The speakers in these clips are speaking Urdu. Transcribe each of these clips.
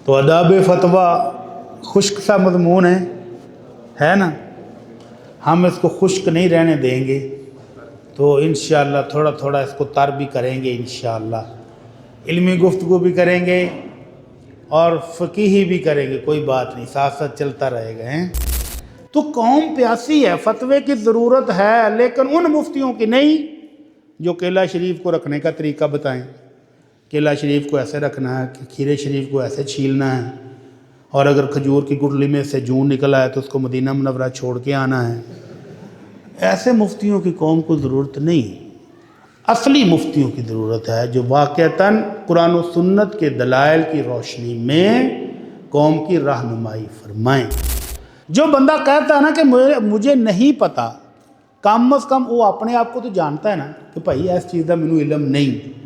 تو آداب فتویٰ خشک سا مضمون ہے نا، ہم اس کو خشک نہیں رہنے دیں گے، تو انشاءاللہ تھوڑا تھوڑا اس کو تر بھی کریں گے انشاءاللہ، علمی گفتگو بھی کریں گے اور فقیہی بھی کریں گے، کوئی بات نہیں، ساتھ ساتھ چلتا رہے گا۔ تو قوم پیاسی ہے، فتوے کی ضرورت ہے، لیکن ان مفتیوں کی نہیں جو کیلا شریف کو رکھنے کا طریقہ بتائیں، کیلا شریف کو ایسے رکھنا ہے، کھیرے شریف کو ایسے چھیلنا ہے، اور اگر کھجور کی گٹلی میں سے جون نکل آئے تو اس کو مدینہ منورہ چھوڑ کے آنا ہے۔ ایسے مفتیوں کی قوم کو ضرورت نہیں، اصلی مفتیوں کی ضرورت ہے جو واقعتاً قرآن و سنت کے دلائل کی روشنی میں قوم کی رہنمائی فرمائیں۔ جو بندہ کہتا ہے نا کہ مجھے نہیں پتا، کم از کم وہ اپنے آپ کو تو جانتا ہے نا کہ بھائی اس چیز کا مینوں علم نہیں،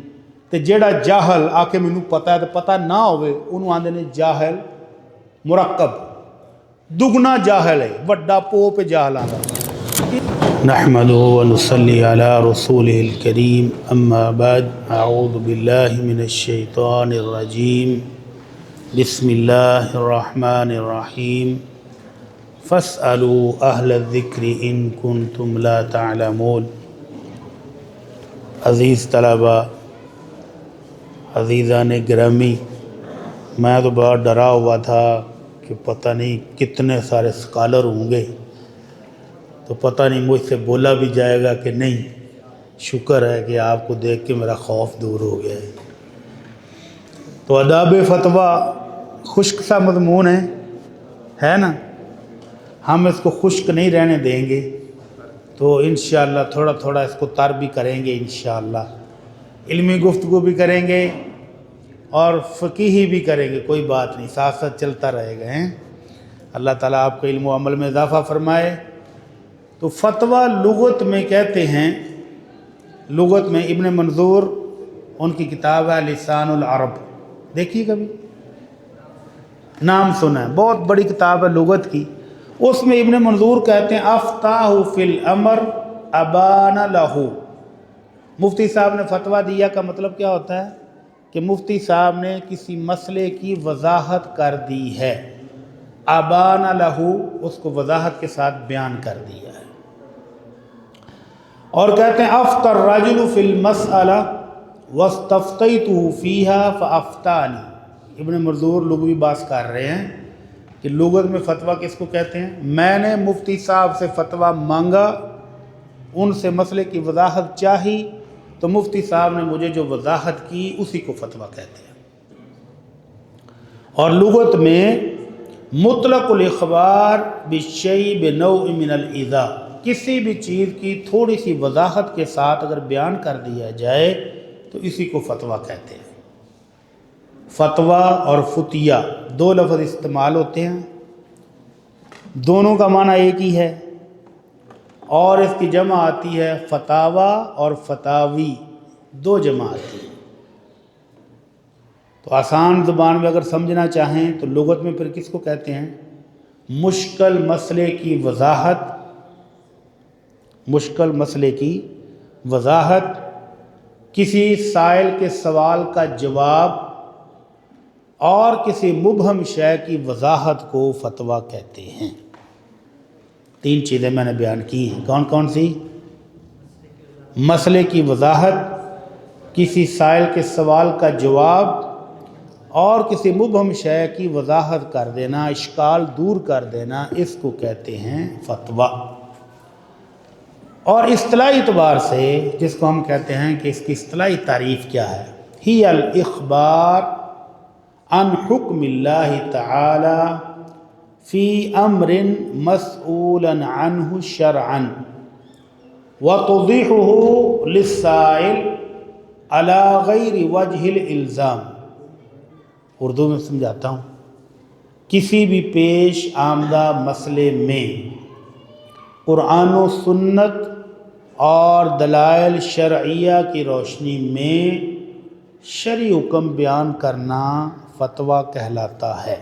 تو جیڑا جاہل آ کے مینوں پتا ہے تو پتا نہ ہوئے انہوں آندے نے جاہل مرکب، دگنا جاہل ہے، وڈا پو پہ جاہل آتا۔ نحمدہ ونصلی علی رسولہ الکریم، اما بعد، اعوذ باللہ من الشیطان الرجیم، بسم اللہ الرحمن الرحیم، فاسألوا اہل الذکر ان کنتم لا تعلمون۔ عزیز طلبہ، عزیزان گرامی، میں تو بہت ڈرا ہوا تھا کہ پتہ نہیں کتنے سارے سکالر ہوں گے، تو پتہ نہیں مجھ سے بولا بھی جائے گا کہ نہیں۔ شکر ہے کہ آپ کو دیکھ کے میرا خوف دور ہو گیا ہے۔ تو آداب فتویٰ خشک سا مضمون ہے نا، ہم اس کو خشک نہیں رہنے دیں گے، تو انشاءاللہ تھوڑا تھوڑا اس کو تر بھی کریں گے انشاءاللہ، علمی گفتگو بھی کریں گے اور فقیہی بھی کریں گے، کوئی بات نہیں، ساتھ ساتھ چلتا رہے گا۔ اللہ تعالیٰ آپ کو علم و عمل میں اضافہ فرمائے۔ تو فتویٰ لغت میں کہتے ہیں، لغت میں ابن منظور ان کی کتاب ہے لسان العرب، دیکھیے کبھی نام سنا ہے، بہت بڑی کتاب ہے لغت کی۔ اس میں ابن منظور کہتے ہیں افتاہ فی الامر ابان لہو۔ مفتی صاحب نے فتویٰ دیا کا مطلب کیا ہوتا ہے کہ مفتی صاحب نے کسی مسئلے کی وضاحت کر دی ہے، ابان لہو، اس کو وضاحت کے ساتھ بیان کر دیا ہے۔ اور کہتے ہیں افتی الرجل فی المسئلہ واستفتیتہ فیہا فافتانی۔ ابن منظور لغوی بحث کر رہے ہیں کہ لغت میں فتویٰ کس کو کہتے ہیں؟ میں نے مفتی صاحب سے فتویٰ مانگا، ان سے مسئلے کی وضاحت چاہی، تو مفتی صاحب نے مجھے جو وضاحت کی اسی کو فتویٰ کہتے ہیں۔ اور لغت میں مطلق الاخبار بالشیء بنوع من الاذا، کسی بھی چیز کی تھوڑی سی وضاحت کے ساتھ اگر بیان کر دیا جائے تو اسی کو فتویٰ کہتے ہیں۔ فتویٰ اور فتیہ دو لفظ استعمال ہوتے ہیں، دونوں کا معنی ایک ہی ہے، اور اس کی جمع آتی ہے فتاوی اور فتاوی، دو جمع آتی ہیں۔ تو آسان زبان میں اگر سمجھنا چاہیں تو لغت میں پھر کس کو کہتے ہیں؟ مشکل مسئلے کی وضاحت، مشکل مسئلے کی وضاحت، کسی سائل کے سوال کا جواب، اور کسی مبہم شے کی وضاحت کو فتویٰ کہتے ہیں۔ تین چیزیں میں نے بیان کی ہیں، کون کون سی؟ مسئلے کی وضاحت، کسی سائل کے سوال کا جواب، اور کسی مبہم شے کی وضاحت کر دینا، اشکال دور کر دینا، اس کو کہتے ہیں فتویٰ۔ اور اصطلاحی اعتبار سے جس کو ہم کہتے ہیں کہ اس کی اصطلاحی تعریف کیا ہے، ہی الاخبار عن حکم اللہ تعالی فی امر مسئولا عنہ شرعا وتوضیحہ للسائل علی غیر وجہ الالزام۔ اردو میں سمجھاتا ہوں، کسی بھی پیش آمدہ مسئلے میں قرآن و سنت اور دلائل شرعیہ کی روشنی میں شرعی حکم بیان کرنا فتویٰ کہلاتا ہے۔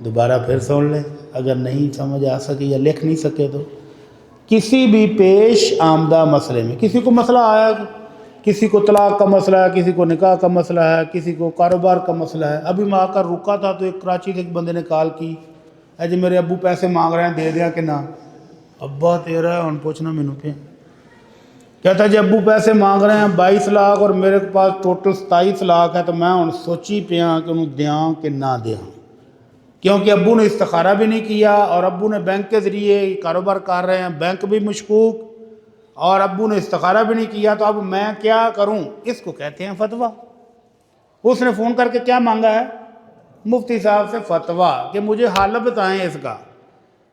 دوبارہ پھر سن لیں اگر نہیں سمجھ آ سکے یا لکھ نہیں سکے تو، کسی بھی پیش آمدہ مسئلے میں، کسی کو مسئلہ آیا کسی کو طلاق کا مسئلہ ہے، کسی کو نکاح کا مسئلہ ہے، کسی کو کاروبار کا مسئلہ ہے۔ ابھی میں آ کر رکا تھا تو ایک کراچی سے ایک بندے نے کال کی، اے جی میرے ابو پیسے مانگ رہے ہیں، دے دیا کہ نہ؟ ابا تیرا ہے، ہن پوچھنا مینوں پہ۔ کہتا جی ابو پیسے مانگ رہے ہیں 22 لاکھ اور میرے پاس ٹوٹل 27 لاکھ ہے، تو میں ہن سوچی پیا کہ انہوں دیاں کہ نہ دیاں، کیونکہ ابو نے استخارہ بھی نہیں کیا اور ابو نے بینک کے ذریعے کاروبار کر رہے ہیں، بینک بھی مشکوک، اور ابو نے استخارہ بھی نہیں کیا، تو اب میں کیا کروں؟ اس کو کہتے ہیں فتویٰ۔ اس نے فون کر کے کیا مانگا ہے؟ مفتی صاحب سے فتویٰ کہ مجھے حل بتائیں اس کا۔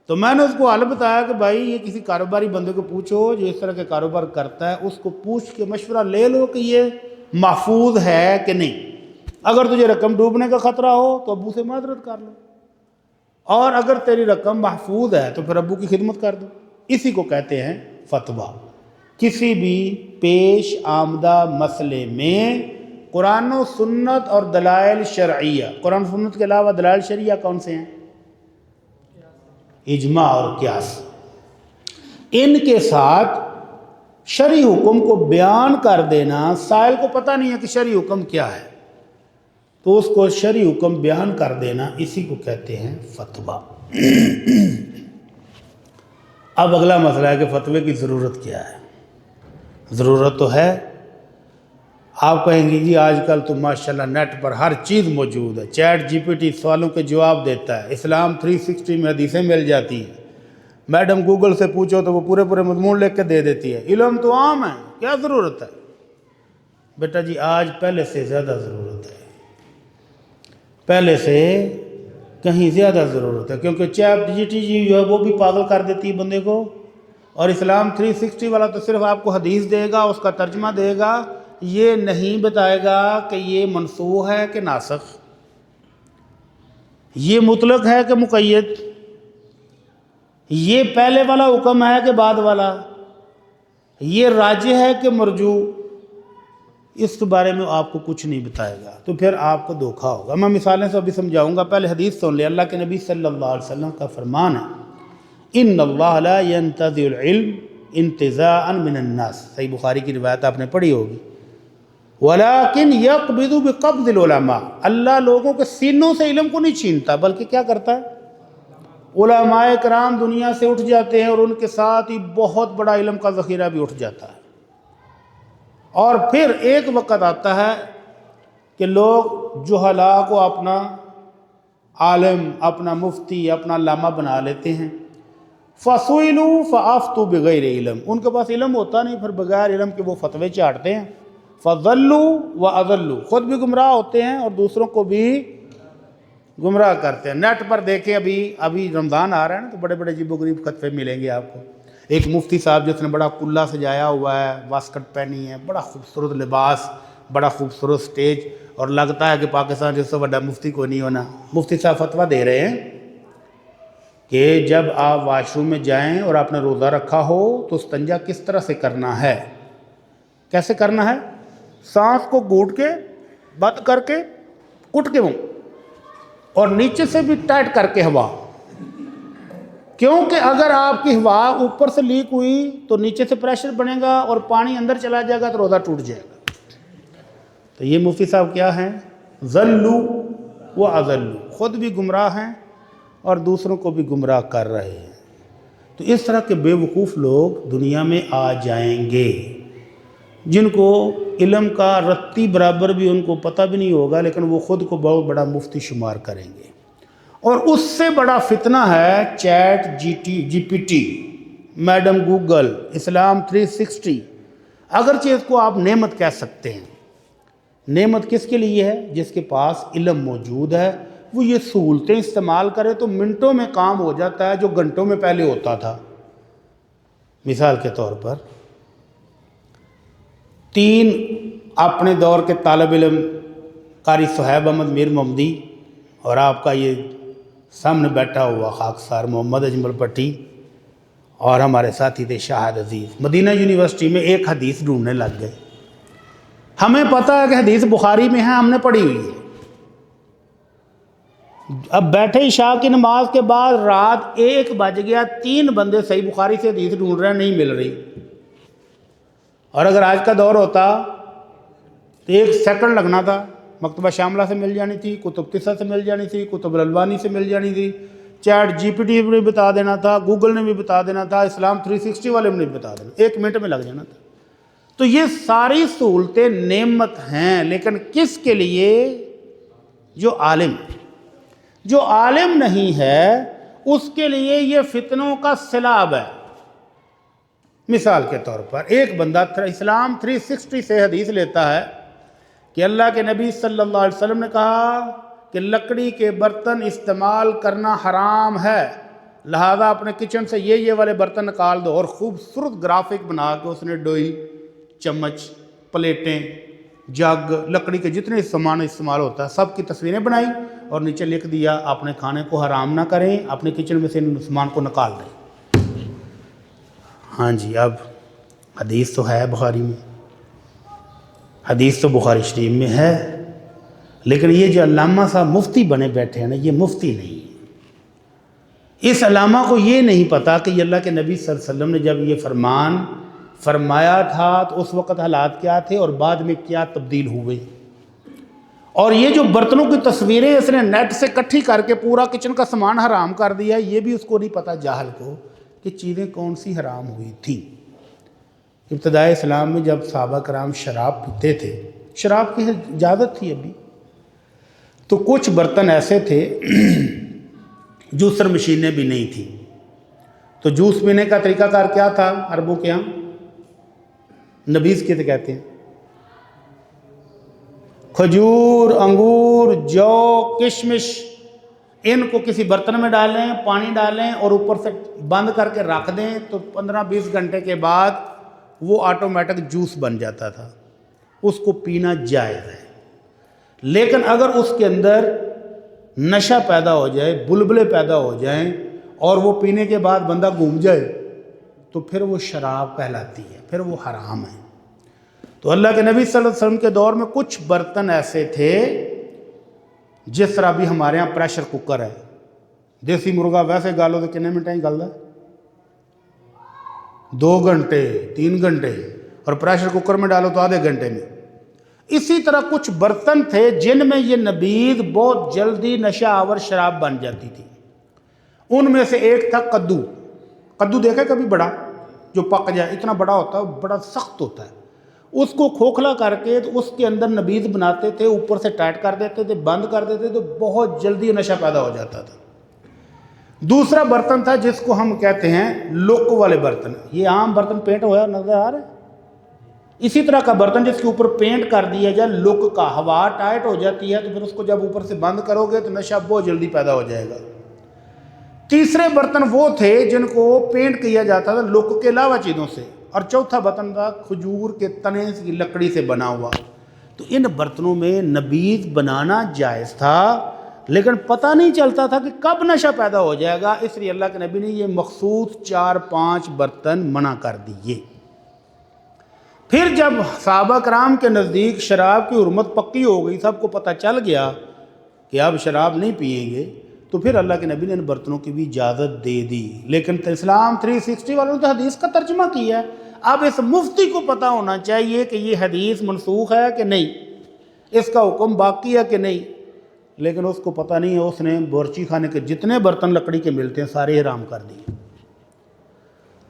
تو میں نے اس کو حل بتایا کہ بھائی یہ کسی کاروباری بندے کو پوچھو جو اس طرح کے کاروبار کرتا ہے، اس کو پوچھ کے مشورہ لے لو کہ یہ محفوظ ہے کہ نہیں۔ اگر تجھے رقم ڈوبنے کا خطرہ ہو تو ابو سے معذرت کر لو، اور اگر تیری رقم محفوظ ہے تو پھر ابو کی خدمت کر دو۔ اسی کو کہتے ہیں فتویٰ۔ کسی بھی پیش آمدہ مسئلے میں قرآن و سنت اور دلائل شرعیہ، قرآن و سنت کے علاوہ دلائل شرعیہ کون سے ہیں؟ اجماع اور قیاس، ان کے ساتھ شرعی حکم کو بیان کر دینا۔ سائل کو پتہ نہیں ہے کہ شرعی حکم کیا ہے، تو اس کو شرعی حکم بیان کر دینا، اسی کو کہتے ہیں فتویٰ۔ اب اگلا مسئلہ ہے کہ فتوے کی ضرورت کیا ہے؟ ضرورت تو ہے۔ آپ کہیں گے جی آج کل تو ماشاءاللہ نیٹ پر ہر چیز موجود ہے، چیٹ جی پی ٹی سوالوں کے جواب دیتا ہے، اسلام 360 میں حدیثیں مل جاتی ہیں، میڈم گوگل سے پوچھو تو وہ پورے مضمون لکھ کے دے دیتی ہے، علم تو عام ہے، کیا ضرورت ہے؟ بیٹا جی آج پہلے سے زیادہ ضرورت ہے، پہلے سے کہیں زیادہ ضرورت ہے، کیونکہ چیٹ جی ٹی جی جو ہے وہ بھی پاگل کر دیتی ہے بندے کو، اور اسلام 360 والا تو صرف آپ کو حدیث دے گا، اس کا ترجمہ دے گا، یہ نہیں بتائے گا کہ یہ منسوخ ہے کہ ناسخ، یہ مطلق ہے کہ مقید، یہ پہلے والا حکم ہے کہ بعد والا، یہ راجح ہے کہ مرجوح، اس کے بارے میں آپ کو کچھ نہیں بتائے گا، تو پھر آپ کو دھوکہ ہوگا۔ میں مثالیں سے ابھی سمجھاؤں گا، پہلے حدیث سن لیں۔ اللہ کے نبی صلی اللہ علیہ وسلم کا فرمان ہے، ان اللہ لا ينتزع العلم انتزاعا من الناس، صحیح بخاری کی روایت آپ نے پڑھی ہوگی، ولیکن یقبض بقبض العلماء، اللہ لوگوں کے سینوں سے علم کو نہیں چھینتا، بلکہ کیا کرتا ہے؟ علماء کرام دنیا سے اٹھ جاتے ہیں اور ان کے ساتھ ہی بہت بڑا علم کا ذخیرہ بھی اٹھ جاتا ہے، اور پھر ایک وقت آتا ہے کہ لوگ جہلاء کو اپنا عالم، اپنا مفتی، اپنا علامہ بنا لیتے ہیں، فَسُئِلُوا فَأَفْتُوا بِغَيْرِ علم، ان کے پاس علم ہوتا نہیں، پھر بغیر علم کے وہ فتوے چاٹتے ہیں، فَضَلُّوا وَأَضَلُّوا، خود بھی گمراہ ہوتے ہیں اور دوسروں کو بھی گمراہ کرتے ہیں۔ نیٹ پر دیکھیں، ابھی رمضان آ رہا ہے نا، تو بڑے عجیب و غریب فتوے ملیں گے آپ کو۔ ایک مفتی صاحب جس نے بڑا کلہ سجایا ہوا ہے، واسکٹ پہنی ہے، بڑا خوبصورت لباس، بڑا خوبصورت سٹیج، اور لگتا ہے کہ پاکستان جس سے بڑا مفتی کو نہیں ہونا۔ مفتی صاحب فتویٰ دے رہے ہیں کہ جب آپ واش روم میں جائیں اور آپ نے روزہ رکھا ہو تو استنجا کس طرح سے کرنا ہے؟ کیسے کرنا ہے؟ سانس کو گھونٹ کے، بند کر کے، کٹ کے منہ، اور نیچے سے بھی ٹائٹ کر کے ہوا، کیونکہ اگر آپ کی ہوا اوپر سے لیک ہوئی تو نیچے سے پریشر بنے گا اور پانی اندر چلا جائے گا تو روزہ ٹوٹ جائے گا۔ تو یہ مفتی صاحب کیا ہیں؟ ضلوا واضلوا، خود بھی گمراہ ہیں اور دوسروں کو بھی گمراہ کر رہے ہیں۔ تو اس طرح کے بے وقوف لوگ دنیا میں آ جائیں گے، جن کو علم کا رتی برابر بھی ان کو پتہ بھی نہیں ہوگا، لیکن وہ خود کو بہت بڑا مفتی شمار کریں گے۔ اور اس سے بڑا فتنہ ہے chat G P T, madam Google, اسلام 360، اگرچہ اس کو آپ نعمت کہہ سکتے ہیں۔ نعمت کس کے لیے ہے؟ جس کے پاس علم موجود ہے، وہ یہ سہولتیں استعمال کرے تو منٹوں میں کام ہو جاتا ہے جو گھنٹوں میں پہلے ہوتا تھا۔ مثال کے طور پر 3 اپنے دور کے طالب علم، قاری صہیب احمد میر محمدی، اور آپ کا یہ سامنے بیٹھا ہوا خاکسار محمد اجمل پٹی، اور ہمارے ساتھی تھے شاہد عزیز، مدینہ یونیورسٹی میں ایک حدیث ڈھونڈنے لگ گئے۔ ہمیں پتہ ہے کہ حدیث بخاری میں ہے، ہم نے پڑھی ہوئی ہے۔ اب بیٹھے عشاء کی نماز کے بعد رات 1 بج گیا، 3 بندے صحیح بخاری سے حدیث ڈھونڈ رہے ہیں، نہیں مل رہی۔ اور اگر آج کا دور ہوتا تو 1 سیکنڈ لگنا تھا، مکتبہ شاملہ سے مل جانی تھی، کتب تسع سے مل جانی تھی، کتب الالبانی سے مل جانی تھی، چیٹ جی پی ٹی نے بھی بتا دینا تھا، گوگل نے بھی بتا دینا تھا، اسلام 360 والے نے بھی بتا دینا، 1 منٹ میں لگ جانا تھا۔ تو یہ ساری سہولتیں نعمت ہیں، لیکن کس کے لیے؟ جو عالم نہیں ہے اس کے لیے یہ فتنوں کا سیلاب ہے۔ مثال کے طور پر ایک بندہ اسلام 360 سے حدیث لیتا ہے کہ اللہ کے نبی صلی اللہ علیہ وسلم نے کہا کہ لکڑی کے برتن استعمال کرنا حرام ہے، لہذا اپنے کچن سے یہ والے برتن نکال دو، اور خوبصورت گرافک بنا کے اس نے ڈوئی، چمچ، پلیٹیں، جگ، لکڑی کے جتنے سامان استعمال ہوتا ہے سب کی تصویریں بنائی اور نیچے لکھ دیا اپنے کھانے کو حرام نہ کریں، اپنے کچن میں سے ان سامان کو نکال دیں۔ ہاں جی، اب حدیث تو ہے بخاری میں، حدیث تو بخاری شریف میں ہے، لیکن یہ جو علامہ صاحب مفتی بنے بیٹھے ہیں نا، یہ مفتی نہیں ہے۔ اس علامہ کو یہ نہیں پتا کہ یہ اللہ کے نبی صلی اللہ علیہ وسلم نے جب یہ فرمان فرمایا تھا تو اس وقت حالات کیا تھے اور بعد میں کیا تبدیل ہوئے، اور یہ جو برتنوں کی تصویریں اس نے نیٹ سے اکٹھی کر کے پورا کچن کا سامان حرام کر دیا، یہ بھی اس کو نہیں پتا جاہل کو کہ چیزیں کون سی حرام ہوئی تھیں۔ ابتدائے اسلام میں جب صحابہ کرام شراب پیتے تھے، شراب کی اجازت تھی ابھی، تو کچھ برتن ایسے تھے جوسر مشینیں بھی نہیں تھیں، تو جوس پینے کا طریقہ کار کیا تھا عربوں کے یہاں؟ نبیذ کہتے کہتے ہیں، کھجور، انگور، جو، کشمش، ان کو کسی برتن میں ڈالیں، پانی ڈالیں اور اوپر سے بند کر کے رکھ دیں، تو 15-20 گھنٹے کے بعد وہ آٹومیٹک جوس بن جاتا تھا، اس کو پینا جائز ہے۔ لیکن اگر اس کے اندر نشہ پیدا ہو جائے، بلبلے پیدا ہو جائیں اور وہ پینے کے بعد بندہ گھوم جائے تو پھر وہ شراب کہلاتی ہے، پھر وہ حرام ہے۔ تو اللہ کے نبی صلی اللہ علیہ وسلم کے دور میں کچھ برتن ایسے تھے، جس طرح بھی ہمارے ہاں پریشر کوکر ہے، دیسی مرغا ویسے گالو تو کتنے منٹیں گلدا ہے؟ 2 گھنٹے 3 گھنٹے، اور پریشر کوکر میں ڈالو تو آدھے گھنٹے میں۔ اسی طرح کچھ برتن تھے جن میں یہ نبیذ بہت جلدی نشہ آور شراب بن جاتی تھی۔ ان میں سے ایک تھا کدو۔ کدو دیکھا کبھی بڑا جو پک جائے، اتنا بڑا ہوتا ہے، بڑا سخت ہوتا ہے، اس کو کھوکھلا کر کے تو اس کے اندر نبیذ بناتے تھے، اوپر سے ٹائٹ کر دیتے تھے، بند کر دیتے تو بہت جلدی نشہ پیدا ہو جاتا تھا۔ دوسرا برتن تھا جس کو ہم کہتے ہیں لک والے برتن، یہ عام برتن پینٹ ہوا نظر آ رہا ہے، اسی طرح کا برتن جس کے اوپر پینٹ کر دیا جائے لک کا، ہوا ٹائٹ ہو جاتی ہے تو پھر اس کو جب اوپر سے بند کرو گے تو نشہ بہت جلدی پیدا ہو جائے گا۔ تیسرے برتن وہ تھے جن کو پینٹ کیا جاتا تھا لک کے علاوہ چیزوں سے، اور چوتھا برتن تھا کھجور کے تنے کی لکڑی سے بنا ہوا۔ تو ان برتنوں میں نبیذ بنانا جائز تھا، لیکن پتہ نہیں چلتا تھا کہ کب نشہ پیدا ہو جائے گا، اس لیے اللہ کے نبی نے یہ مخصوص 4-5 برتن منع کر دیے۔ پھر جب صحابہ کرام کے نزدیک شراب کی حرمت پکی ہو گئی، سب کو پتہ چل گیا کہ اب شراب نہیں پئیں گے، تو پھر اللہ کے نبی نے ان برتنوں کی بھی اجازت دے دی۔ لیکن اسلام 360 والوں نے تو حدیث کا ترجمہ کیا ہے، اب اس مفتی کو پتہ ہونا چاہیے کہ یہ حدیث منسوخ ہے کہ نہیں، اس کا حکم باقی ہے کہ نہیں، لیکن اس کو پتہ نہیں ہے، اس نے بورچی خانے کے جتنے برتن لکڑی کے ملتے ہیں سارے حرام کر دیے۔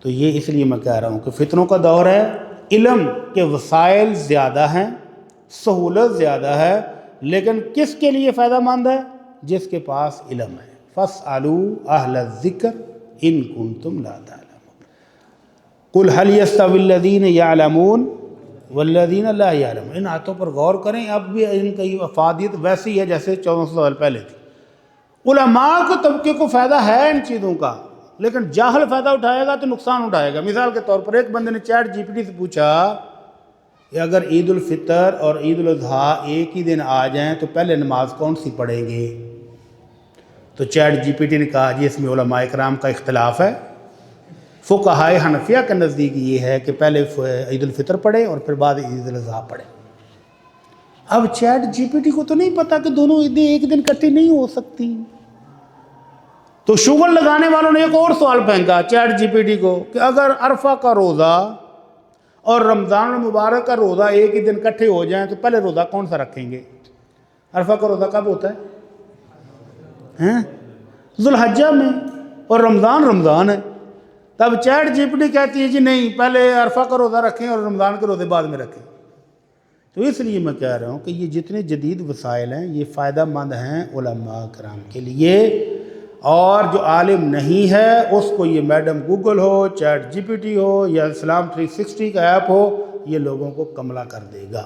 تو یہ اس لیے میں کہہ رہا ہوں کہ فتنوں کا دور ہے، علم کے وسائل زیادہ ہیں، سہولت زیادہ ہے، لیکن کس کے لیے فائدہ مند ہے؟ جس کے پاس علم ہے۔ فَاسْأَلُوا أَهْلَ الذِّكْرِ إِن كُنتُمْ لَا تَعْلَمُونَ قُلْ هَلْ يَسْتَوِي الَّذِينَ يَعْلَمُونَ وَالَّذِينَ لَا يَعْلَمُونَ۔ ان آیتوں پر غور کریں، اب بھی ان کی افادیت ویسی ہے جیسے 1400 سال پہلے تھی۔ علماء کو طبقے کو فائدہ ہے ان چیزوں کا، لیکن جاہل فائدہ اٹھائے گا تو نقصان اٹھائے گا۔ مثال کے طور پر ایک بندے نے چیٹ جی پی ٹی سے پوچھا کہ اگر عید الفطر اور عید الاضحیٰ ایک ہی دن آ جائیں تو پہلے نماز کون سی پڑھیں گے؟ تو چیٹ جی پی ٹی نے کہا جی اس میں علماء کرام کا اختلاف ہے، فقہائے حنفیہ کے نزدیک یہ ہے کہ پہلے عید الفطر پڑھیں اور پھر بعد عید الاضحیٰ پڑھیں۔ اب چیٹ جی پی ٹی کو تو نہیں پتا کہ دونوں عیدیں ایک دن اکٹھی نہیں ہو سکتی، تو شغل لگانے والوں نے ایک اور سوال پھینکا چیٹ جی پی ٹی کو کہ اگر عرفہ کا روزہ اور رمضان المبارک کا روزہ ایک ہی دن اکٹھے ہو جائیں تو پہلے روزہ کون سا رکھیں گے؟ عرفہ کا روزہ کب ہوتا ہے؟ ذوالحجہ میں، اور رمضان ہے۔ تب چیٹ جی پی ٹی کہتی ہے جی نہیں، پہلے عرفہ کا روزہ رکھیں اور رمضان کے روزے بعد میں رکھیں۔ تو اس لیے میں کہہ رہا ہوں کہ یہ جتنے جدید وسائل ہیں یہ فائدہ مند ہیں علماء کرام کے لیے، اور جو عالم نہیں ہے اس کو یہ میڈم گوگل ہو، چیٹ جی پی ٹی ہو یا اسلام 360 کا ایپ ہو، یہ لوگوں کو کملا کر دے گا۔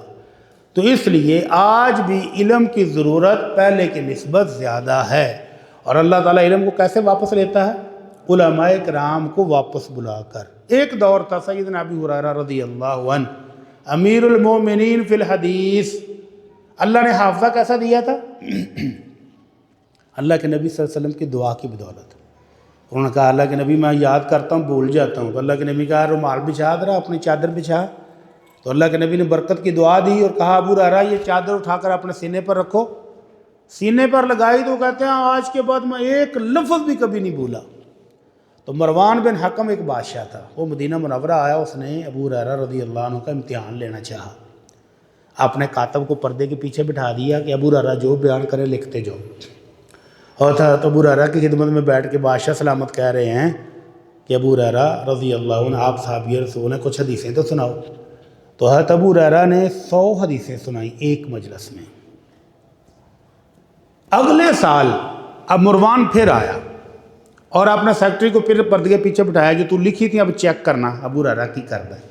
تو اس لیے آج بھی علم کی ضرورت پہلے کی نسبت زیادہ ہے، اور اللہ تعالیٰ علم کو کیسے واپس لیتا ہے؟ علماء کرام کو واپس بلا کر۔ ایک دور تھا سیدنا ابی ہریرہ رضی اللہ عنہ، امیر المومنین فی الحدیث، اللہ نے حافظہ کیسا دیا تھا؟ اللہ کے نبی صلی اللہ علیہ وسلم کی دعا کی بدولت۔ انہوں نے کہا اللہ کے نبی میں یاد کرتا ہوں بھول جاتا ہوں، تو اللہ کے نبی کہا رومال بچھا ذرا، اپنی چادر بچھا۔ تو اللہ کے نبی نے برکت کی دعا دی اور کہا ابو ہریرہ یہ چادر اٹھا کر اپنے سینے پر رکھو۔ سینے پر لگائی تو کہتے ہیں آج کے بعد میں ایک لفظ بھی کبھی نہیں بھولا۔ تو مروان بن حکم ایک بادشاہ تھا، وہ مدینہ منورہ آیا، اس نے ابو ہریرہ رضی اللہ عنہ کا امتحان لینا چاہا۔ آپ نے کاتب کو پردے کے پیچھے بٹھا دیا کہ ابو ہریرہ جو بیان کرے لکھتے جاؤ، اور حضرت ابو ہریرہ کی خدمت میں بیٹھ کے بادشاہ سلامت کہہ رہے ہیں کہ ابو ہریرہ رضی اللہ عنہ آپ صحابی رسول ہیں، کچھ حدیثیں تو سناؤ۔ تو حضرت ابو ہریرہ نے 100 حدیثیں سنائیں ایک مجلس میں۔ اگلے سال اب مروان پھر آیا اور اپنے سیکرٹری کو پھر پردے کے پیچھے بٹھایا جو تو لکھی تھی اب چیک کرنا ابو ہریرہ کی کر دیں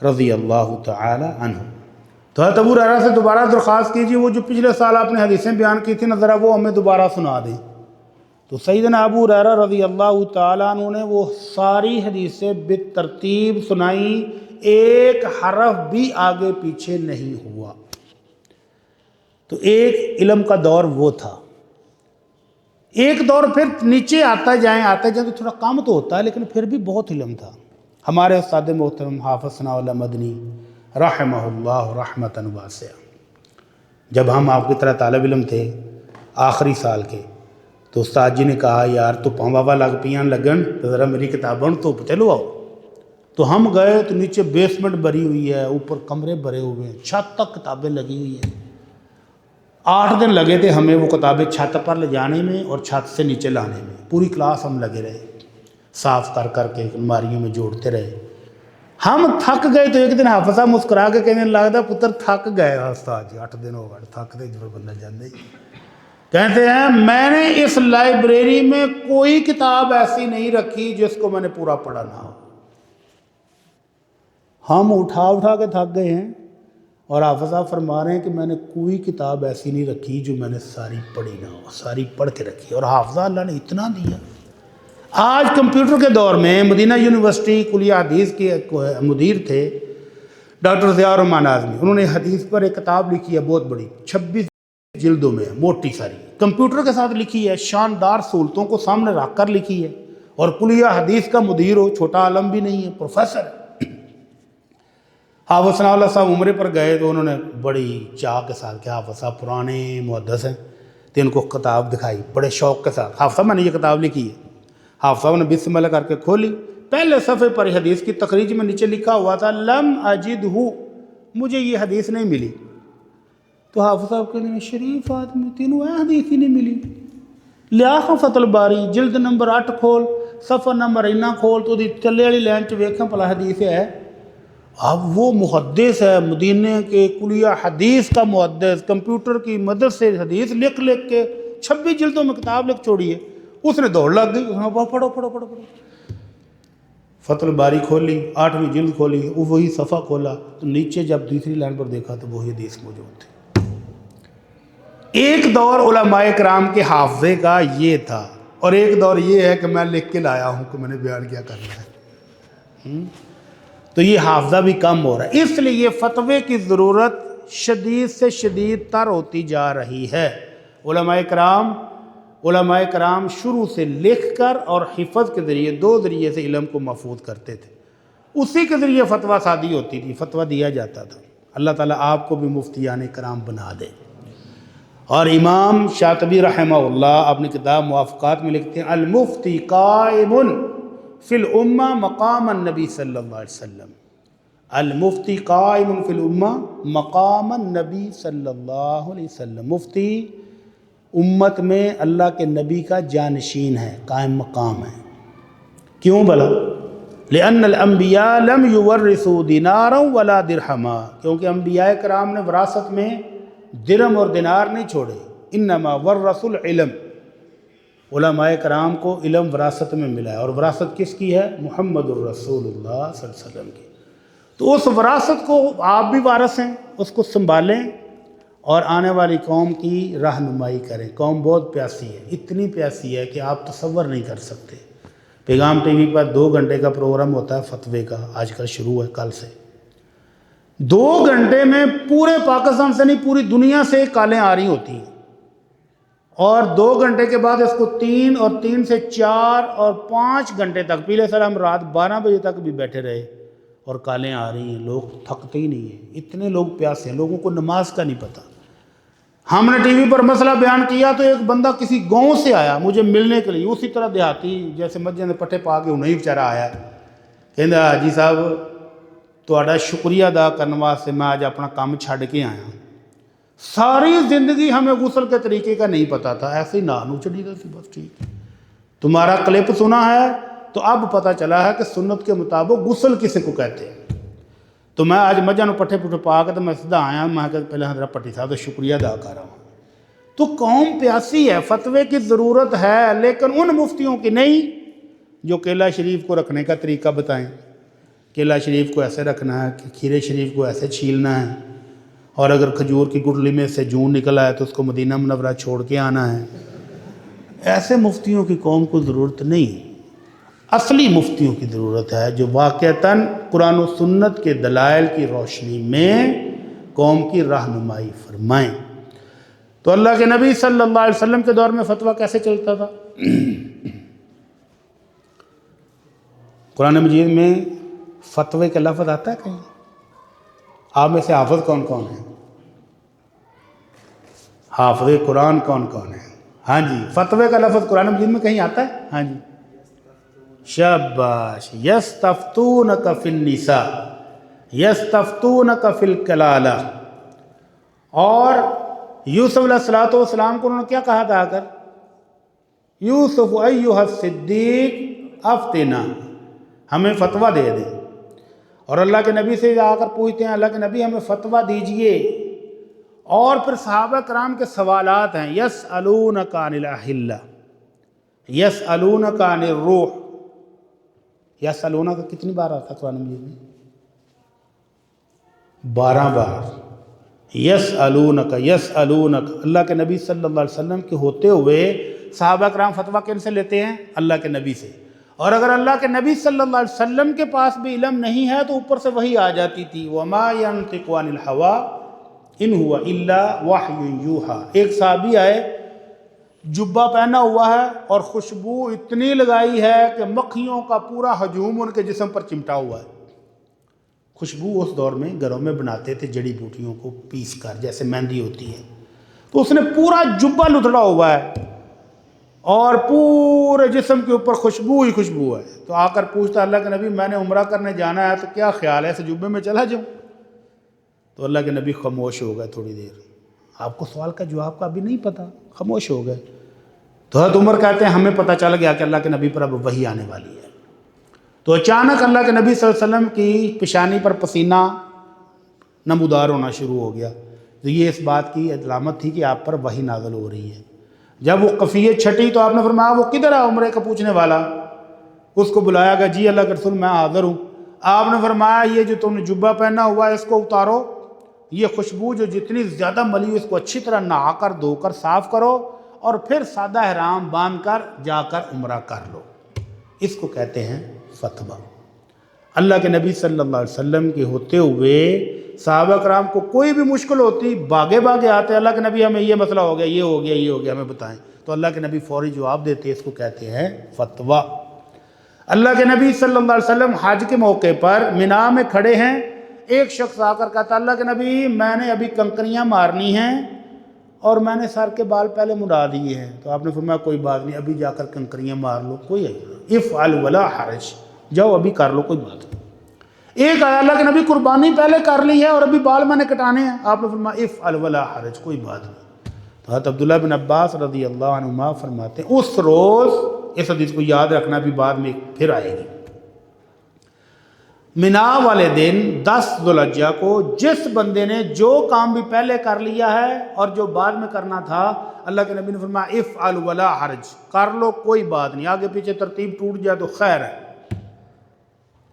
رضی اللہ تعالی عنہ۔ تو حضرت ابو ہریرہ سے دوبارہ درخواست کیجیے وہ جو پچھلے سال آپ نے حدیثیں بیان کی تھی نا ذرا وہ ہمیں دوبارہ سنا دیں۔ تو سیدنا ابو ہریرہ رضی اللہ تعالی عنہ نے وہ ساری حدیثیں بالترتیب سنائیں، ایک حرف بھی آگے پیچھے نہیں ہوا۔ تو ایک علم کا دور وہ تھا۔ ایک دور پھر نیچے آتا جائیں تو تھوڑا کم تو ہوتا ہے لیکن پھر بھی بہت علم تھا۔ ہمارے استاد محترم حافظ ثناء اللہ مدنی رحمہ اللہ رحمتاً واسعہ، جب ہم آپ کی طرح طالب علم تھے آخری سال کے، تو استاد جی نے کہا یار تو پاوا لگ پیاں لگن تو ذرا میری کتابوں تو چلو آؤ۔ تو ہم گئے تو نیچے بیسمنٹ بھری ہوئی ہے، اوپر کمرے بھرے ہوئے ہیں، چھت تک کتابیں لگی ہوئی ہیں۔ 8 دن لگے تھے ہمیں وہ کتابیں چھت پر لے جانے میں اور چھت سے نیچے لانے میں۔ پوری کلاس ہم لگے رہے، صاف کر کے الماریوں میں جوڑتے رہے۔ ہم تھک گئے تو ایک دن حافظ صاحب مسکرا کے کہنے لگتا پتر تھک گئے استاد جی، 8 دن ہو گئے تھکتے جو بندہ جاندے۔ کہتے ہیں میں نے اس لائبریری میں کوئی کتاب ایسی نہیں رکھی جس کو میں نے پورا پڑھا نہ ہو۔ ہم اٹھا کے تھک گئے ہیں اور حافظ صاحب فرما رہے ہیں کہ میں نے کوئی کتاب ایسی نہیں رکھی جو میں نے ساری پڑھی نہ ہو، ساری پڑھ کے رکھی، اور حافظہ اللہ نے اتنا دیا۔ آج کمپیوٹر کے دور میں مدینہ یونیورسٹی کلیہ حدیث کے مدیر تھے ڈاکٹر ضیاء الرحمن اعظمی، انہوں نے حدیث پر ایک کتاب لکھی ہے بہت بڑی، 26 جلدوں میں، موٹی ساری، کمپیوٹر کے ساتھ لکھی ہے، شاندار سہولتوں کو سامنے رکھ کر لکھی ہے، اور کلیہ حدیث کا مدیر ہو، چھوٹا عالم بھی نہیں ہے، پروفیسر ہے۔ حافظ ثناء اللہ صاحب عمرے پر گئے تو انہوں نے بڑی چاہ کے ساتھ کہ حافظ صاحب پرانے محدث ہیں، تو ان کو کتاب دکھائی بڑے شوق کے ساتھ، حافظ صاحب میں نے یہ کتاب لکھی ہے۔ حافظ صاحب نے بسم اللہ کر کے کھولی، پہلے صفحے پر حدیث کی تخریج میں نیچے لکھا ہوا تھا لم اجدہ، مجھے یہ حدیث نہیں ملی۔ تو حافظ صاحب کہتے ہیں شریف آدمی تینوں حدیث ہی نہیں ملی، لیا فتح الباری جلد نمبر 8 کھول، صفحہ نمبر اینا کھول تو چلے والی لائن چ ویکھاں پلا حدیث ہے۔ اب وہ محدث ہے مدینہ کے کلیہ حدیث کا محدث، کمپیوٹر کی مدد سے حدیث لکھ کے 26 جلدوں میں کتاب لکھ چھوڑی ہے، اس نے دوڑ لگ گئی، اس نے پڑھو۔ فتح الباری کھولی، 8ویں جلد کھولی، وہی صفحہ کھولا تو نیچے جب دوسری لائن پر دیکھا تو وہی حدیث موجود تھی۔ ایک دور علماء کرام کے حافظے کا یہ تھا، اور ایک دور یہ ہے کہ میں لکھ کے لایا ہوں کہ میں نے بیان کیا کرنا ہے۔ تو یہ حافظہ بھی کم ہو رہا ہے، اس لیے فتوے کی ضرورت شدید سے شدید تر ہوتی جا رہی ہے۔ علماء کرام شروع سے لکھ کر اور حفظ کے ذریعے 2 ذریعے سے علم کو محفوظ کرتے تھے، اسی کے ذریعے فتویٰ صادی ہوتی تھی، فتویٰ دیا جاتا تھا۔ اللہ تعالیٰ آپ کو بھی مفتیان کرام بنا دے۔ اور امام شاطبی رحمہ اللہ اپنی کتاب موافقات میں لکھتے ہیں المفتی قائم فی الامہ مقام النبی صلی اللہ علیہ وسلم، المفتی قائم فی الامہ مقام النبی صلی اللہ علیہ وسلم، مفتی امت میں اللہ کے نبی کا جانشین ہے، قائم مقام ہے۔ کیوں بھلا؟ لأن الانبیاء لم یورثوا دینارا ولا درہما، کیونکہ انبیاء کرام نے وراثت میں درہم اور دینار نہیں چھوڑے، انما ورثوا العلم، علماء کرام کو علم وراثت میں ملا ہے، اور وراثت کس کی ہے؟ محمد الرسول اللہ صلی اللہ علیہ وسلم کی۔ تو اس وراثت کو آپ بھی وارث ہیں، اس کو سنبھالیں اور آنے والی قوم کی رہنمائی کریں۔ قوم بہت پیاسی ہے، اتنی پیاسی ہے کہ آپ تصور نہیں کر سکتے۔ پیغام ٹی وی پر 2 گھنٹے کا پروگرام ہوتا ہے فتوے کا، آج کل شروع ہے، کل سے 2 گھنٹے میں پورے پاکستان سے نہیں پوری دنیا سے کالیں آ رہی ہوتی ہیں، اور 2 گھنٹے کے بعد اس کو 3 اور 3 سے 4 اور 5 گھنٹے تک، پہلے سر ہم رات 12 بجے تک بھی بیٹھے رہے اور کالیں آ رہی ہیں، لوگ تھکتے ہی نہیں ہیں، اتنے لوگ پیاسے ہیں، لوگوں کو نماز کا نہیں پتہ۔ ہم نے ٹی وی پر مسئلہ بیان کیا تو ایک بندہ کسی گاؤں سے آیا مجھے ملنے کے لیے، اسی طرح دیہاتی جیسے مسجد میں پٹھے پا کے انہیں بیچارہ آیا، کہندا جی صاحب تہاڈا شکریہ ادا کرنے واسطے میں آج اپنا کام چھڈ کے آیا، ساری زندگی ہمیں غسل کے طریقے کا نہیں پتا تھا، ایسے ہی نہا نو چڑھی تھی، بس ٹھیک، تمہارا کلپ سنا ہے تو اب پتہ چلا ہے کہ سنت کے مطابق غسل کسی کو کہتے ہیں۔ تو میں آج مجھے نو پٹھے پٹھے پا کے تو میں سیدھا آیا، میں کہ پہلے حضرت پٹی صاحب تو شکریہ ادا کر رہا ہوں۔ تو قوم پیاسی ہے، فتوے کی ضرورت ہے، لیکن ان مفتیوں کی نہیں جو کیلا شریف کو رکھنے کا طریقہ بتائیں، کیلا شریف کو ایسے رکھنا ہے، کھیرے شریف کو ایسے چھیلنا ہے، اور اگر کھجور کی گٹلی میں سے جون نکل آئے تو اس کو مدینہ منورہ چھوڑ کے آنا ہے۔ ایسے مفتیوں کی قوم کو ضرورت نہیں، اصلی مفتیوں کی ضرورت ہے جو واقعتاً قرآن و سنت کے دلائل کی روشنی میں قوم کی رہنمائی فرمائیں۔ تو اللہ کے نبی صلی اللہ علیہ وسلم کے دور میں فتویٰ کیسے چلتا تھا؟ قرآن مجید میں فتوے کا لفظ آتا ہے کہیں؟ آپ میں سے حافظ کون کون ہیں؟ حافظ قرآن کون کون ہیں؟ ہاں جی، فتوے کا لفظ قرآن مجید میں کہیں آتا ہے؟ ہاں جی، شاباش، یستفتونک فی النساء، یستفتونک فی الکلالہ، اور یوسف علیہ السلام کو انہوں نے کیا کہا تھا؟ اگر یوسف ایھا الصدیق افتنا، ہمیں فتویٰ دے دیں، اور اللہ کے نبی سے آ کر پوچھتے ہیں اللہ کے نبی ہمیں فتویٰ دیجئے، اور پھر صحابہ کرام کے سوالات ہیں، یسألونک عن الاحلہ، یسألونک عن الروح، یسألونک کتنی بار آتا ہے قرآن مجید میں؟ 12 بار، یسألونک یسألونک۔ اللہ کے نبی صلی اللہ علیہ وسلم کے ہوتے ہوئے صحابہ کرام فتویٰ کن سے لیتے ہیں؟ اللہ کے نبی سے، اور اگر اللہ کے نبی صلی اللہ علیہ وسلم کے پاس بھی علم نہیں ہے تو اوپر سے وحی آ جاتی تھی، وَمَا يَنطِقُ عَنِ الْهَوَىٰ إِنْ هُوَ إِلَّا وَحْيٌ يُوحَىٰ۔ ایک صحابی آئے، جبہ پہنا ہوا ہے اور خوشبو اتنی لگائی ہے کہ مکھیوں کا پورا ہجوم ان کے جسم پر چمٹا ہوا ہے۔ خوشبو اس دور میں گھروں میں بناتے تھے جڑی بوٹیوں کو پیس کر، جیسے مہندی ہوتی ہے، تو اس نے پورا جبہ لتڑا ہوا ہے اور پورے جسم کے اوپر خوشبو ہی خوشبو ہے۔ تو آ کر پوچھتا اللہ کے نبی میں نے عمرہ کرنے جانا ہے تو کیا خیال ہے اس جبے میں چلا جاؤں؟ تو اللہ کے نبی خاموش ہو گئے تھوڑی دیر، آپ کو سوال کا جواب کا بھی نہیں پتا، خاموش ہو گئے۔ تو حضرت عمر کہتے ہیں ہمیں پتہ چل گیا کہ اللہ کے نبی پر اب وحی آنے والی ہے۔ تو اچانک اللہ کے نبی صلی اللہ علیہ وسلم کی پیشانی پر پسینہ نمودار ہونا شروع ہو گیا، تو یہ اس بات کی علامت تھی کہ آپ پر وحی نازل ہو رہی ہے۔ جب وہ قفیت چھٹی تو آپ نے فرمایا وہ کدھر ہے عمرے کا پوچھنے والا؟ اس کو بلایا گیا، جی اللہ کے رسول میں حاضر ہوں۔ آپ نے فرمایا یہ جو تم نے جبہ پہنا ہوا ہے اس کو اتارو، یہ خوشبو جو جتنی زیادہ ملی اس کو اچھی طرح نہا کر دھو کر صاف کرو، اور پھر سادہ احرام باندھ کر جا کر عمرہ کر لو۔ اس کو کہتے ہیں فتویٰ۔ اللہ کے نبی صلی اللہ علیہ وسلم کے ہوتے ہوئے صحابہ کرام کو کوئی بھی مشکل ہوتی بھاگے بھاگے آتے، اللہ کے نبی ہمیں یہ مسئلہ ہو گیا، یہ ہو گیا، یہ ہو گیا، ہمیں بتائیں، تو اللہ کے نبی فوری جواب دیتے، اس کو کہتے ہیں فتویٰ۔ اللہ کے نبی صلی اللہ علیہ وسلم حج کے موقع پر مینا میں کھڑے ہیں، ایک شخص آ کر کہتا اللہ کے نبی میں نے ابھی کنکریاں مارنی ہیں اور میں نے سر کے بال پہلے مڈا دیے ہیں۔ تو آپ نے فرمایا کوئی بات نہیں، ابھی جا کر کنکریاں مار لو، کوئی افعل ولا حرج، جاؤ ابھی کر لو، کوئی بات نہیں۔ ایک آیا اللہ کے نبی قربانی پہلے کر لی ہے اور ابھی بال میں نے کٹانے ہیں، آپ نے فرمایا افعل ولا حرج، کوئی بات نہیں۔ تو حضرت عبداللہ بن عباس رضی اللہ عنہما فرماتے ہیں اس روز، اس حدیث کو یاد رکھنا بھی بعد میں پھر آئے گی، منا والے دن 10 ذوالحجہ کو جس بندے نے جو کام بھی پہلے کر لیا ہے اور جو بعد میں کرنا تھا، اللہ کے نبی نے فرمایا افعل ولا حرج، کر لو کوئی بات نہیں، آگے پیچھے ترتیب ٹوٹ جائے تو خیر ہے۔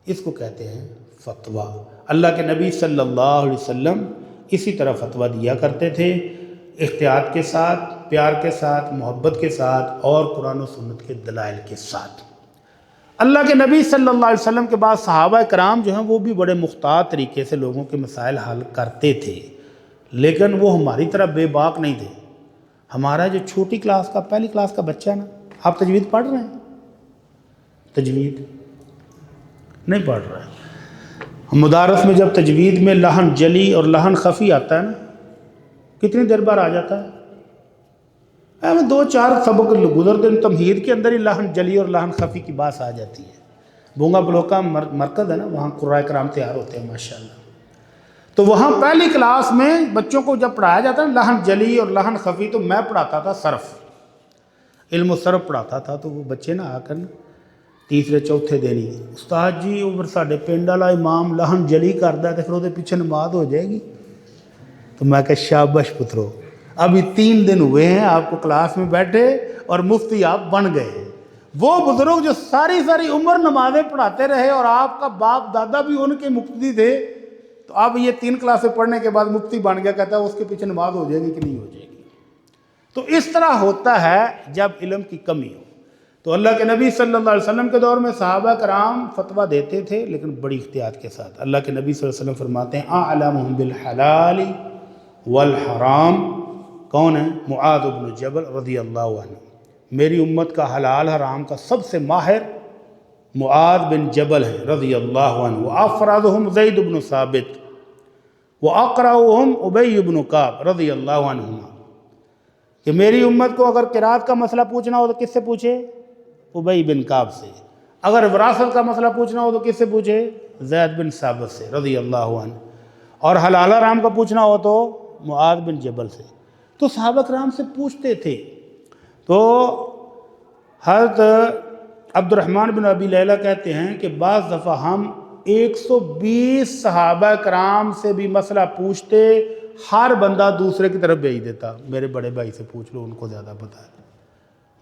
اس کو کہتے ہیں فتویٰ۔ اللہ کے نبی صلی اللہ علیہ وسلم اسی طرح فتویٰ دیا کرتے تھے، احتیاط کے ساتھ، پیار کے ساتھ، محبت کے ساتھ اور قرآن و سنت کے دلائل کے ساتھ۔ اللہ کے نبی صلی اللہ علیہ وسلم کے بعد صحابہ کرام جو ہیں وہ بھی بڑے مختار طریقے سے لوگوں کے مسائل حل کرتے تھے، لیکن وہ ہماری طرح بے باک نہیں تھے۔ ہمارا جو چھوٹی کلاس کا، پہلی کلاس کا بچہ ہے نا، آپ تجوید پڑھ رہے ہیں؟ تجوید نہیں پڑھ رہے ہیں۔ مدارس میں جب تجوید میں لحن جلی اور لحن خفی آتا ہے نا، کتنی دیر بعد آ جاتا ہے؟ 2-4 سبق گزرتے ہیں، تمہید کے اندر ہی لحن جلی اور لحن خفی کی بات آ جاتی ہے۔ بونگا بلوکا مرکز ہے نا، وہاں قرآن کرام تیار ہوتے ہیں ماشاءاللہ۔ تو وہاں پہلی کلاس میں بچوں کو جب پڑھایا جاتا ہے لحن جلی اور لحن خفی، تو میں پڑھاتا تھا صرف، علم و صرف پڑھاتا تھا، تو وہ بچے نہ آ کر تیسرے چوتھے دن ہی استاد جی اوپر ساڈے پنڈ والا امام لحن جلی کردا ہے تے پھر وہ پیچھے نماز ہو جائے گی۔ تو میں کہا شاباش پترو، ابھی 3 دن ہوئے ہیں آپ کو کلاس میں بیٹھے اور مفتی آپ بن گئے ہیں۔ وہ بزرگ جو ساری عمر نمازیں پڑھاتے رہے اور آپ کا باپ دادا بھی ان کے مقتدی تھے، تو اب یہ 3 کلاسیں پڑھنے کے بعد مفتی بن گیا، کہتا ہے اس کے پیچھے نماز ہو جائے گی کہ نہیں ہو جائے گی۔ تو اس طرح ہوتا ہے جب علم کی کمی ہو۔ تو اللہ کے نبی صلی اللہ علیہ وسلم کے دور میں صحابہ کرام فتویٰ دیتے تھے، لیکن بڑی احتیاط کے ساتھ۔ اللہ کے نبی صلی اللہ علیہ وسلم فرماتے ہیں اعلمہم بالحلال والحرام، کون ہے؟ معاذ بن جبل رضی اللہ عنہ۔ میری امت کا حلال حرام کا سب سے ماہر معاذ بن جبل ہے رضی اللہ عنہ۔ وافرادہم زید بن ثابت واقرأہم ابی بن کعب رضی اللہ عنہما، کہ میری امت کو اگر قرات کا مسئلہ پوچھنا ہو تو کس سے پوچھے؟ ابی بن کعب سے۔ اگر وراثت کا مسئلہ پوچھنا ہو تو کس سے پوچھے؟ زید بن ثابت سے رضی اللہ عنہ۔ اور حلال حرام کا پوچھنا ہو تو معاذ بن جبل سے۔ تو صحابہ کرام سے پوچھتے تھے۔ تو حضرت عبد الرحمن بن ابی لیلہ کہتے ہیں کہ بعض دفعہ ہم 120 صحابہ کرام سے بھی مسئلہ پوچھتے، ہر بندہ دوسرے کی طرف بھیج دیتا، میرے بڑے بھائی سے پوچھ لو ان کو زیادہ پتہ ہے،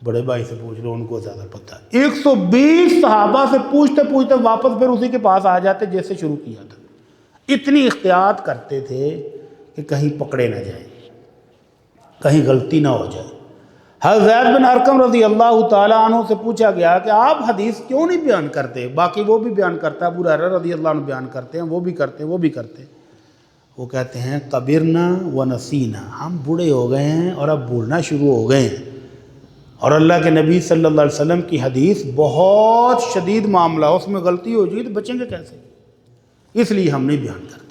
بڑے بھائی سے پوچھ لو ان کو زیادہ پتہ ہے۔ 120 صحابہ سے پوچھتے پوچھتے واپس پھر اسی کے پاس آ جاتے جیسے شروع کیا تھا۔ اتنی احتیاط کرتے تھے کہ کہیں پکڑے نہ جائیں، کہیں غلطی نہ ہو جائے۔ حضرت زید بن ارقم رضی اللہ تعالیٰ عنہ سے پوچھا گیا کہ آپ حدیث کیوں نہیں بیان کرتے؟ باقی وہ بھی بیان کرتا ہے، ابو ہریرہ رضی اللہ عنہ بیان کرتے ہیں، وہ بھی کرتے ہیں، وہ بھی کرتے ہیں۔ وہ کہتے ہیں کبرنا و نسینا، ہم بوڑھے ہو گئے ہیں اور اب بھولنا شروع ہو گئے ہیں، اور اللہ کے نبی صلی اللہ علیہ وسلم کی حدیث بہت شدید معاملہ، اس میں غلطی ہو جائے تو بچیں گے کیسے؟ اس لیے ہم نہیں بیان کرتے۔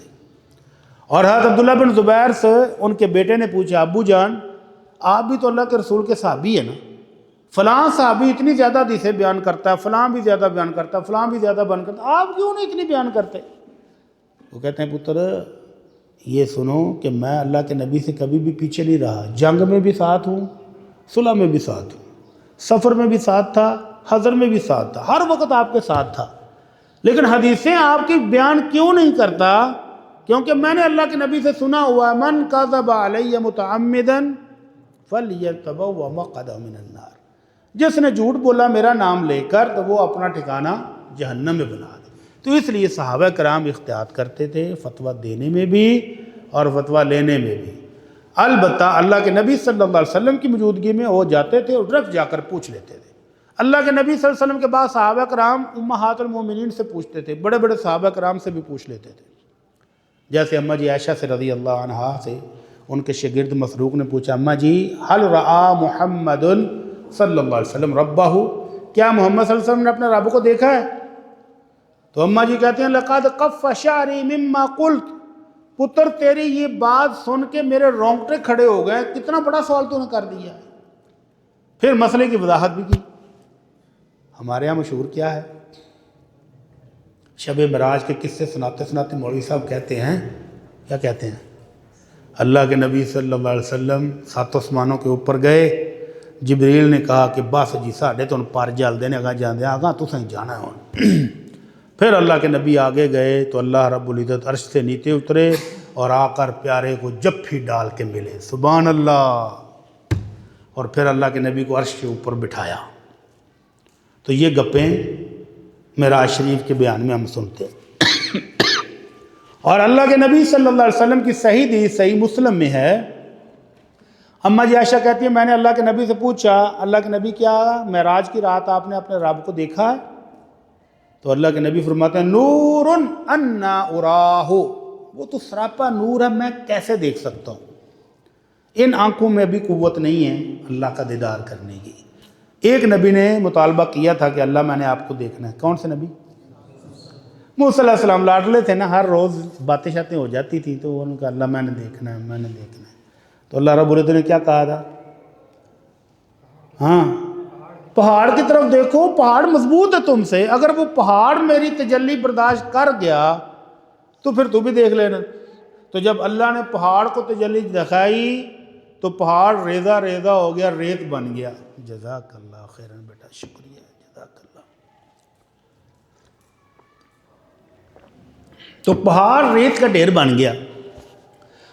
اور حضرت عبداللہ بن زبیر سے ان کے بیٹے نے پوچھا ابو جان آپ بھی تو اللہ کے رسول کے صحابی ہیں نا، فلاں صحابی اتنی زیادہ حدیثیں بیان کرتا ہے، فلاں بھی زیادہ بیان کرتا ہے، فلاں بھی زیادہ بیان کرتا ہے، آپ کیوں نہیں اتنی بیان کرتے؟ وہ کہتے ہیں پتر یہ سنو کہ میں اللہ کے نبی سے کبھی بھی پیچھے نہیں رہا، جنگ میں بھی ساتھ ہوں، صلح میں بھی ساتھ ہوں، سفر میں بھی ساتھ تھا، حضر میں بھی ساتھ تھا، ہر وقت آپ کے ساتھ تھا، لیکن حدیثیں آپ کی بیان کیوں نہیں کرتا؟ کیونکہ میں نے اللہ کے نبی سے سنا ہوا من کذب علی متعمدا فلیتبوأ مقعدہ من النار، جس نے جھوٹ بولا میرا نام لے کر تو وہ اپنا ٹھکانہ جہنم میں بنا دے۔ تو اس لیے صحابہ کرام احتیاط کرتے تھے فتویٰ دینے میں بھی اور فتویٰ لینے میں بھی۔ البتہ اللہ کے نبی صلی اللہ علیہ وسلم کی موجودگی میں وہ جاتے تھے اور ڈائریکٹ جا کر پوچھ لیتے تھے۔ اللہ کے نبی صلی اللہ علیہ وسلم کے بعد صحابہ کرام امہات المومنین سے پوچھتے تھے، بڑے بڑے صحابہ کرام سے بھی پوچھ لیتے تھے۔ جیسے اماں جی عائشہ سے رضی اللہ عنہا سے ان کے شاگرد مسروق نے پوچھا اماں جی حل رعا محمد صلی اللہ علیہ وسلم ربہ، کیا محمد صلی اللہ علیہ وسلم نے اپنے رب کو دیکھا ہے؟ تو اماں جی کہتے ہیں لقد قف شعری مما قلت، پتر تیری یہ بات سن کے میرے رونگٹے کھڑے ہو گئے، کتنا بڑا سوال تو نے کر دیا ہے۔ پھر مسئلے کی وضاحت بھی کی۔ ہمارے ہاں مشہور کیا ہے؟ شب معراج کے قصے سناتے سناتے مولوی صاحب کہتے ہیں، کیا کہتے ہیں، اللہ کے نبی صلی اللہ علیہ وسلم 7 آسمانوں کے اوپر گئے، جبریل نے کہا کہ بس جی ساڈے تو پر جلدے نے اگاں جاندے آگاں تسیں جانا ہے ہن۔ پھر اللہ کے نبی آگے گئے تو اللہ رب العزت عرش سے نیچے اترے اور آ کر پیارے کو جپھی ڈال کے ملے، سبحان اللہ، اور پھر اللہ کے نبی کو عرش کے اوپر بٹھایا۔ تو یہ گپیں معراج شریف کے بیان میں ہم سنتے ہیں۔ اور اللہ کے نبی صلی اللہ علیہ وسلم کی صحیح حدیث صحیح مسلم میں ہے، اماں جی عائشہ کہتی ہے میں نے اللہ کے نبی سے پوچھا، اللہ کے نبی کیا معراج کی رات آپ نے اپنے رب کو دیکھا ہے؟ تو اللہ کے نبی فرماتے ہیں نور انا اراہ، وہ تو سراپا نور ہے، میں کیسے دیکھ سکتا ہوں، ان آنکھوں میں بھی قوت نہیں ہے اللہ کا دیدار کرنے کی۔ ایک نبی نے مطالبہ کیا تھا کہ اللہ میں نے آپ کو دیکھنا ہے، کون سے نبی؟ موسیٰ علیہ السلام، لاڈلے تھے نا، ہر روز باتیں شاتیں ہو جاتی تھی تو انہوں نے کہا اللہ میں نے دیکھنا ہے، میں نے دیکھنا ہے۔ تو اللہ رب العزت نے کیا کہا تھا؟ ہاں، پہاڑ کی طرف دیکھو، پہاڑ مضبوط ہے تم سے، اگر وہ پہاڑ میری تجلی برداشت کر گیا تو پھر تو بھی دیکھ لینا۔ تو جب اللہ نے پہاڑ کو تجلی دکھائی تو پہاڑ ریزہ ریزہ ہو گیا، ریت بن گیا۔ جزاک اللہ خیرن بیٹا، شکریہ، جزاک اللہ۔ تو پہاڑ ریت کا ڈھیر بن گیا۔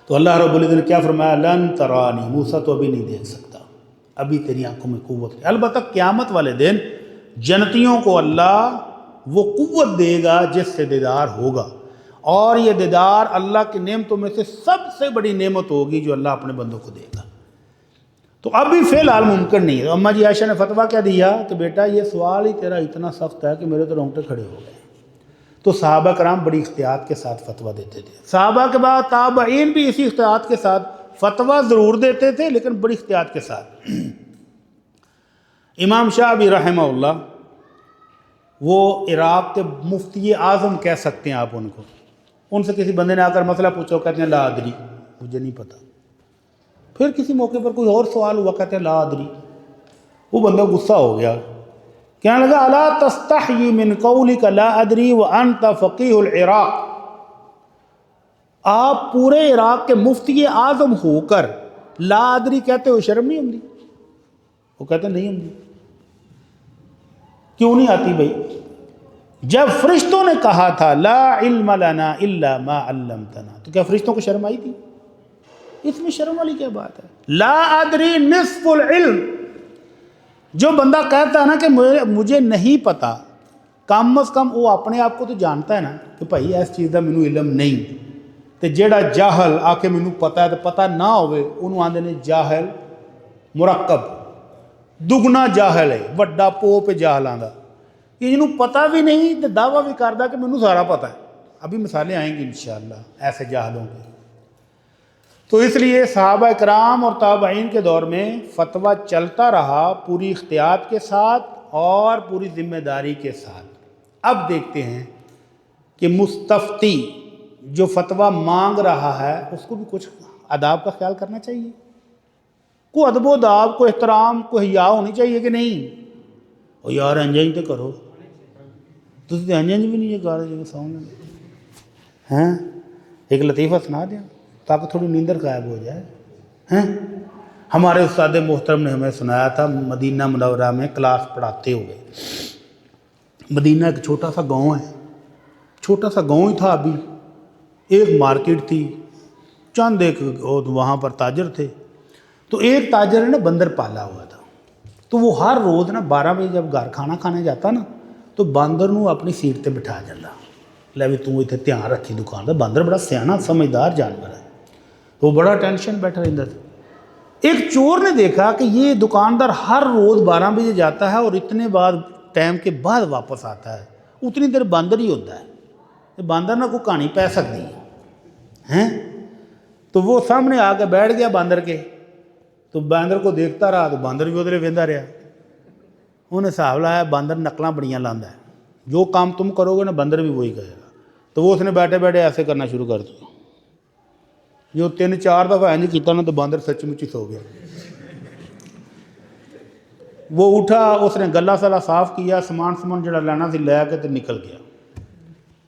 تو اللہ رب العزت نے کیا فرمایا؟ لن ترانی، موسیٰ تو ابھی نہیں دیکھ سکتا، ابھی تیری آنکھوں میں قوت ہے۔ البتہ قیامت والے دن جنتیوں کو اللہ وہ قوت دے گا جس سے دیدار ہوگا، اور یہ دیدار اللہ کی نعمتوں میں سے سب سے بڑی نعمت ہوگی جو اللہ اپنے بندوں کو دے گا۔ تو ابھی فی الحال ممکن نہیں ہے۔ اماں جی عائشہ نے فتویٰ کیا دیا کہ بیٹا یہ سوال ہی تیرا اتنا سخت ہے کہ میرے تو رونگٹے کھڑے ہو گئے۔ تو صحابہ کرام بڑی احتیاط کے ساتھ فتویٰ دیتے تھے، صحابہ کے بعد تابعین بھی اسی احتیاط کے ساتھ فتویٰ ضرور دیتے تھے لیکن بڑی احتیاط کے ساتھ۔ امام شافعی رحمہ اللہ، وہ عراق کے مفتی اعظم کہہ سکتے ہیں آپ ان کو، ان سے کسی بندے نے آ کر مسئلہ پوچھا، وہ کہتے ہیں لا ادری، مجھے نہیں پتا۔ پھر کسی موقع پر کوئی اور سوال ہوا، کہتے ہیں لا ادری۔ وہ بندہ غصہ ہو گیا، کہنے لگا الا تستحی من قولک لا ادری وانت فقیہ العراق، آپ پورے عراق کے مفتی اعظم ہو کر لا ادری کہتے ہو، شرم نہیں ہوندی؟ وہ کہتے ہیں نہیں ہوندی۔ کیوں نہیں آتی بھائی؟ جب فرشتوں نے کہا تھا لا علم لنا الا ما علمتنا، تو کیا فرشتوں کو شرم آئی تھی؟ اس میں شرم والی کیا بات ہے؟ لا ادری نصف العلم، جو بندہ کہتا ہے نا کہ مجھے نہیں پتا، کم از کم وہ اپنے آپ کو تو جانتا ہے نا کہ بھائی اس چیز کا مینوں علم نہیں۔ تو جیڑا جاہل آ کے مینوں پتا ہے تو پتا نہ ہوئے انہوں آندے نے جاہل مرکب، دگنا جاہل ہے، وڈا پو پہ جاہل آندا، کہ جنہوں پتا بھی نہیں تو دعویٰ بھی کردا کہ مینوں سارا پتا ہے۔ ابھی مثالیں آئیں گی انشاءاللہ ایسے جاہلوں کی۔ تو اس لیے صحابہ کرام اور تابعین کے دور میں فتویٰ چلتا رہا پوری احتیاط کے ساتھ اور پوری ذمہ داری کے ساتھ۔ اب دیکھتے ہیں کہ مستفتی جو فتویٰ مانگ رہا ہے اس کو بھی کچھ آداب کا خیال کرنا چاہیے، کوئی ادب و آداب، کوئی احترام، کوئی حیا ہونی چاہیے کہ نہیں؟ اور یار انجنج تو کرو، تسی تو انجنج بھی نہیں کر رہے سامنے ہیں۔ ایک لطیفہ سنا دیں تاکہ تھوڑی نیندر غائب ہو جائے ہیں۔ ہمارے استاد محترم نے ہمیں سنایا تھا مدینہ منورہ میں کلاس پڑھاتے ہوئے، مدینہ ایک چھوٹا سا گاؤں ہے، چھوٹا سا گاؤں ہی تھا، ابھی ایک مارکیٹ تھی، چند ایک وہاں پر تاجر تھے۔ تو ایک تاجر نے بندر پالا ہوا تھا، تو وہ ہر روز 12 بجے جب گھر کھانا کھانے جاتا نا تو باندر نو اپنی سیٹ تے بٹھا جاتا، لے بھی تو اتنے دھیان رکھی دکان دا، باندر بڑا سیاح سمجھدار جانور ہے، وہ بڑا ٹینشن بیٹھا رہتا تھا۔ ایک چور نے دیکھا کہ یہ دکاندار ہر روز 12 بجے جاتا ہے اور اتنے بعد ٹائم کے بعد واپس آتا ہے، اتنی دیر باندر ہی ہوتا ہے، باندر نہ کوئی کہانی پہ سکتی ہے۔ تو وہ سامنے آ کے بیٹھ گیا باندر کے، تو باندر کو دیکھتا رہا تو باندر بھی ادھر ویندا رہا۔ انہیں حساب لایا باندر نقلاں بڑیاں لاندا ہے، جو کام تم کرو گے نا باندر بھی وہی کرے گا۔ تو وہ اس نے بیٹھے بیٹھے ایسے کرنا شروع کر دیا، جو 3-4 دفعہ انج کیتا نا تو باندر سچ مچ ہی سو گیا۔ وہ اٹھا، اس نے گلا سلا صاف کیا، سامان جڑا لینا سی لے کے تو نکل گیا۔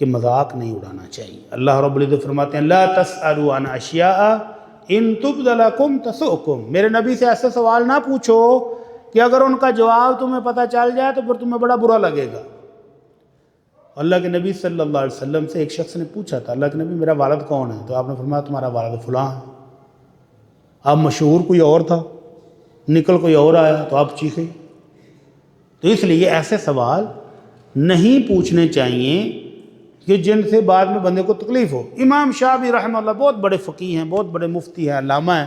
کہ مذاق نہیں اڑانا چاہیے۔ اللہ رب العزت فرماتے ہیں لا تسألوا عن اشیاء ان تبد لکم تسؤکم، میرے نبی سے ایسے سوال نہ پوچھو کہ اگر ان کا جواب تمہیں پتہ چل جائے تو پھر تمہیں بڑا برا لگے گا۔ اللہ کے نبی صلی اللہ علیہ وسلم سے ایک شخص نے پوچھا تھا اللہ کے نبی میرا والد کون ہے؟ تو آپ نے فرمایا تمہارا والد فلاں ہے۔ اب مشہور کوئی اور تھا، نکل کوئی اور آیا تو آپ چیخے۔ تو اس لیے ایسے سوال نہیں پوچھنے چاہیے کہ جن سے بعد میں بندے کو تکلیف ہو۔ امام شافعی رحمہ اللہ بہت بڑے فقیہ ہیں، بہت بڑے مفتی ہیں، علامہ ہیں۔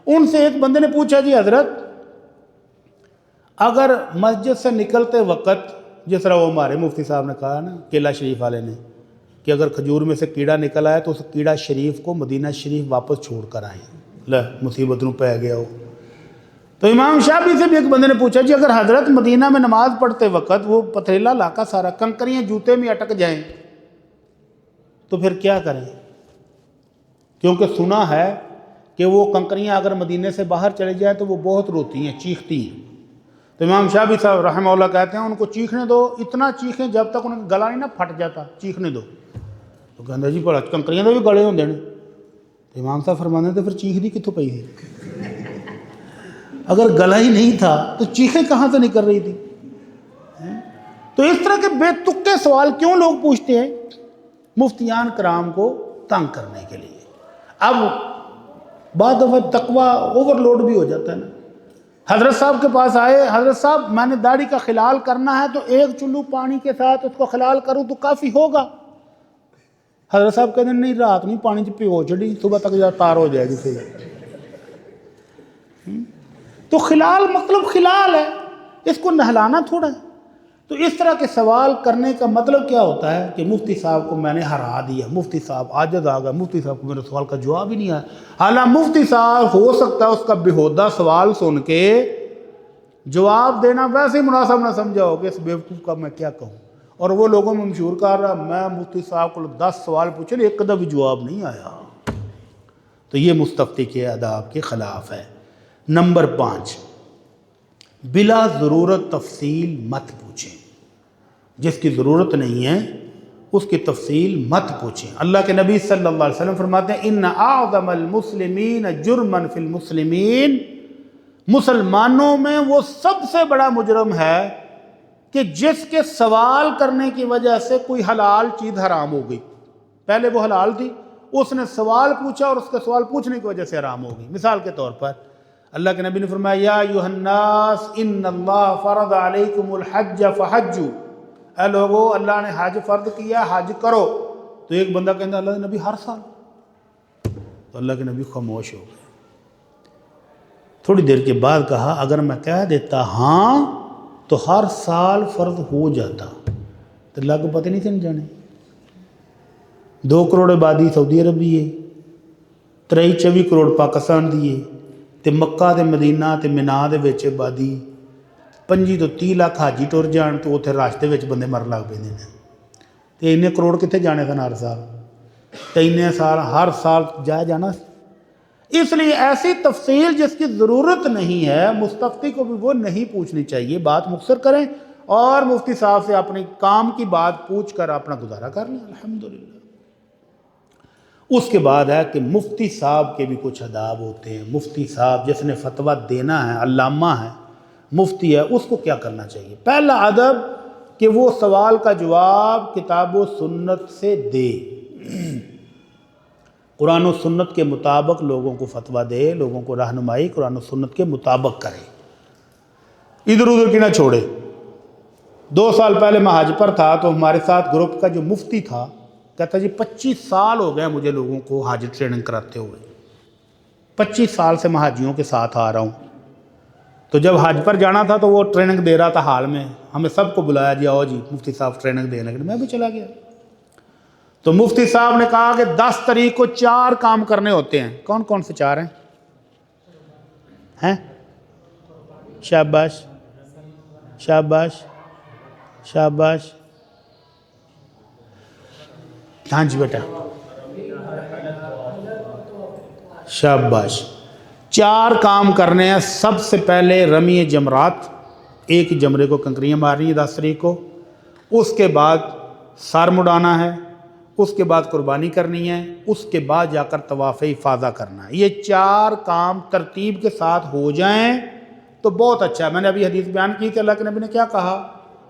ان سے ایک بندے نے پوچھا جی حضرت اگر مسجد سے نکلتے وقت، جس طرح وہ ہمارے مفتی صاحب نے کہا نا کیلا شریف والے نے کہ اگر کھجور میں سے کیڑا نکل آئے تو اس کیڑا شریف کو مدینہ شریف واپس چھوڑ کر آئیں، مصیبت نوں پہ گیا ہو۔ تو امام شافعی سے بھی ایک بندے نے پوچھا جی اگر حضرت مدینہ میں نماز پڑھتے وقت وہ پتھریلا علاقہ سارا کنکریاں جوتے میں اٹک جائیں تو پھر کیا کریں؟ کیونکہ سنا ہے کہ وہ کنکریاں اگر مدینے سے باہر چلے جائیں تو وہ بہت روتی ہیں، چیختی ہیں۔ تو امام شافعی صاحب رحمہ اللہ کہتے ہیں ان کو چیخنے دو، اتنا چیخیں جب تک ان کا گلا نہیں نہ پھٹ جاتا، چیخنے دو۔ تو کہتے جی بڑا کنکریاں تو بھی گلے ہوندے نے۔ تو امام صاحب فرماتے ہیں تو پھر چیخ دی کتوں پئی تھی؟ اگر گلا ہی نہیں تھا تو چیخیں کہاں سے نکل رہی تھی؟ تو اس طرح کے بے تکے سوال کیوں لوگ پوچھتے ہیں؟ مفتیان کرام کو تنگ کرنے کے لیے۔ اب بعض دفعہ تقویٰ اوور لوڈ بھی ہو جاتا ہے نا۔ حضرت صاحب کے پاس آئے، حضرت صاحب میں نے داڑھی کا خلال کرنا ہے تو ایک چلو پانی کے ساتھ اس کو خلال کروں تو کافی ہوگا۔ حضرت صاحب کہتے ہیں نہیں رات نہیں پانی پھگو چڑی، صبح تک جا تار ہو جائے گی سے۔ تو خلال مطلب خلال ہے، اس کو نہلانا تھوڑا ہے۔ تو اس طرح کے سوال کرنے کا مطلب کیا ہوتا ہے کہ مفتی صاحب کو میں نے ہرا دیا، مفتی صاحب عاجز آ گئے، مفتی صاحب کو میرے سوال کا جواب ہی نہیں آیا۔ حالانکہ مفتی صاحب ہو سکتا ہے اس کا بےہودہ سوال سن کے جواب دینا ویسے ہی مناسب نہ سمجھا ہو کہ اس بیوقوف کا میں کیا کہوں، اور وہ لوگوں میں مشہور کر رہا میں مفتی صاحب کو 10 سوال پوچھے ایک کدہ بھی جواب نہیں آیا۔ تو یہ مستفتی کے آداب کے خلاف ہے۔ نمبر 5، بلا ضرورت تفصیل مت پوچھیں، جس کی ضرورت نہیں ہے اس کی تفصیل مت پوچھیں۔ اللہ کے نبی صلی اللہ علیہ وسلم فرماتے ہیں ان اعظم المسلمین جرما فی المسلمین، مسلمانوں میں وہ سب سے بڑا مجرم ہے کہ جس کے سوال کرنے کی وجہ سے کوئی حلال چیز حرام ہو گئی۔ پہلے وہ حلال تھی، اس نے سوال پوچھا اور اس کے سوال پوچھنے کی وجہ سے حرام ہو گئی۔ مثال کے طور پر اللہ کے نبی نے فرمایا یا ایھا الناس ان اللہ فرض علیکم الحج فحجوا، اے لوگو اللہ نے حج فرض کیا، حج کرو۔ تو ایک بندہ کہتا اللہ کے نبی ہر سال؟ تو اللہ کے نبی خاموش ہو گئے۔ تھوڑی دیر کے بعد کہا اگر میں کہہ دیتا ہاں تو ہر سال فرض ہو جاتا تو اللہ کو پتہ نہیں تھے جانے۔ 2 کروڑ آبادی سعودی عرب دی ہے، 23-24 کروڑ پاکستان دی ہے، تے مکہ تے مدینہ تے مینا دے وچ آبادی 25 ਤੋਂ 30 ਲੱਖ ਹਾਜੀ ਟੁਰ ਜਾਣ تو ਉੱਥੇ ਰਸਤੇ ਵਿੱਚ ਬੰਦੇ ਮਰਨ ਲੱਗ ਪੈਂਦੇ ਨੇ। ਤੇ ਇੰਨੇ ਕਰੋੜ ਕਿੱਥੇ ਜਾਣੇ ਸਨ ਹਰ ਸਾਲ? ਤੇ ਇੰਨੇ ਸਾਲ ہر سال جایا جانا۔ اس لیے ایسی تفصیل جس کی ضرورت نہیں ہے مستفتی کو بھی وہ نہیں پوچھنی چاہیے۔ بات مختصر کریں اور مفتی صاحب سے اپنے کام کی بات پوچھ کر اپنا گزارا کر لیں، الحمدللہ۔ اس کے بعد ہے کہ مفتی صاحب کے بھی کچھ آداب ہوتے ہیں۔ مفتی صاحب جس نے فتویٰ دینا ہے، علامہ ہے، مفتی ہے، اس کو کیا کرنا چاہیے؟ پہلا ادب کہ وہ سوال کا جواب کتاب و سنت سے دے، قرآن و سنت کے مطابق لوگوں کو فتویٰ دے، لوگوں کو رہنمائی قرآن و سنت کے مطابق کرے، ادھر ادھر کی نہ چھوڑے۔ 2 سال پہلے میں حج پر تھا تو ہمارے ساتھ گروپ کا جو مفتی تھا کہتا جی 25 سال ہو گئے مجھے لوگوں کو حج ٹریننگ کراتے ہوئے، 25 سال سے میں حاجیوں کے ساتھ آ رہا ہوں۔ تو جب حج پر جانا تھا تو وہ ٹریننگ دے رہا تھا، حال میں ہمیں سب کو بلایا جی آؤ جی مفتی صاحب ٹریننگ دینے کے لیے، میں بھی چلا گیا۔ تو مفتی صاحب نے کہا کہ 10 تاریخ کو 4 کام کرنے ہوتے ہیں۔ کون کون سے 4 ہیں؟ شاباش شاباش شاباش، ہاں جی بیٹا شاباش۔ 4 کام کرنے ہیں۔ سب سے پہلے رمی جمرات، ایک جمرے کو کنکریاں مارنی ہے 10 تاریخ کو۔ اس کے بعد سر مڈانا ہے، اس کے بعد قربانی کرنی ہے، اس کے بعد جا کر طواف افاضہ کرنا ہے۔ یہ 4 کام ترتیب کے ساتھ ہو جائیں تو بہت اچھا ہے۔ میں نے ابھی حدیث بیان کی کہ اللہ کے نبی نے کیا کہا،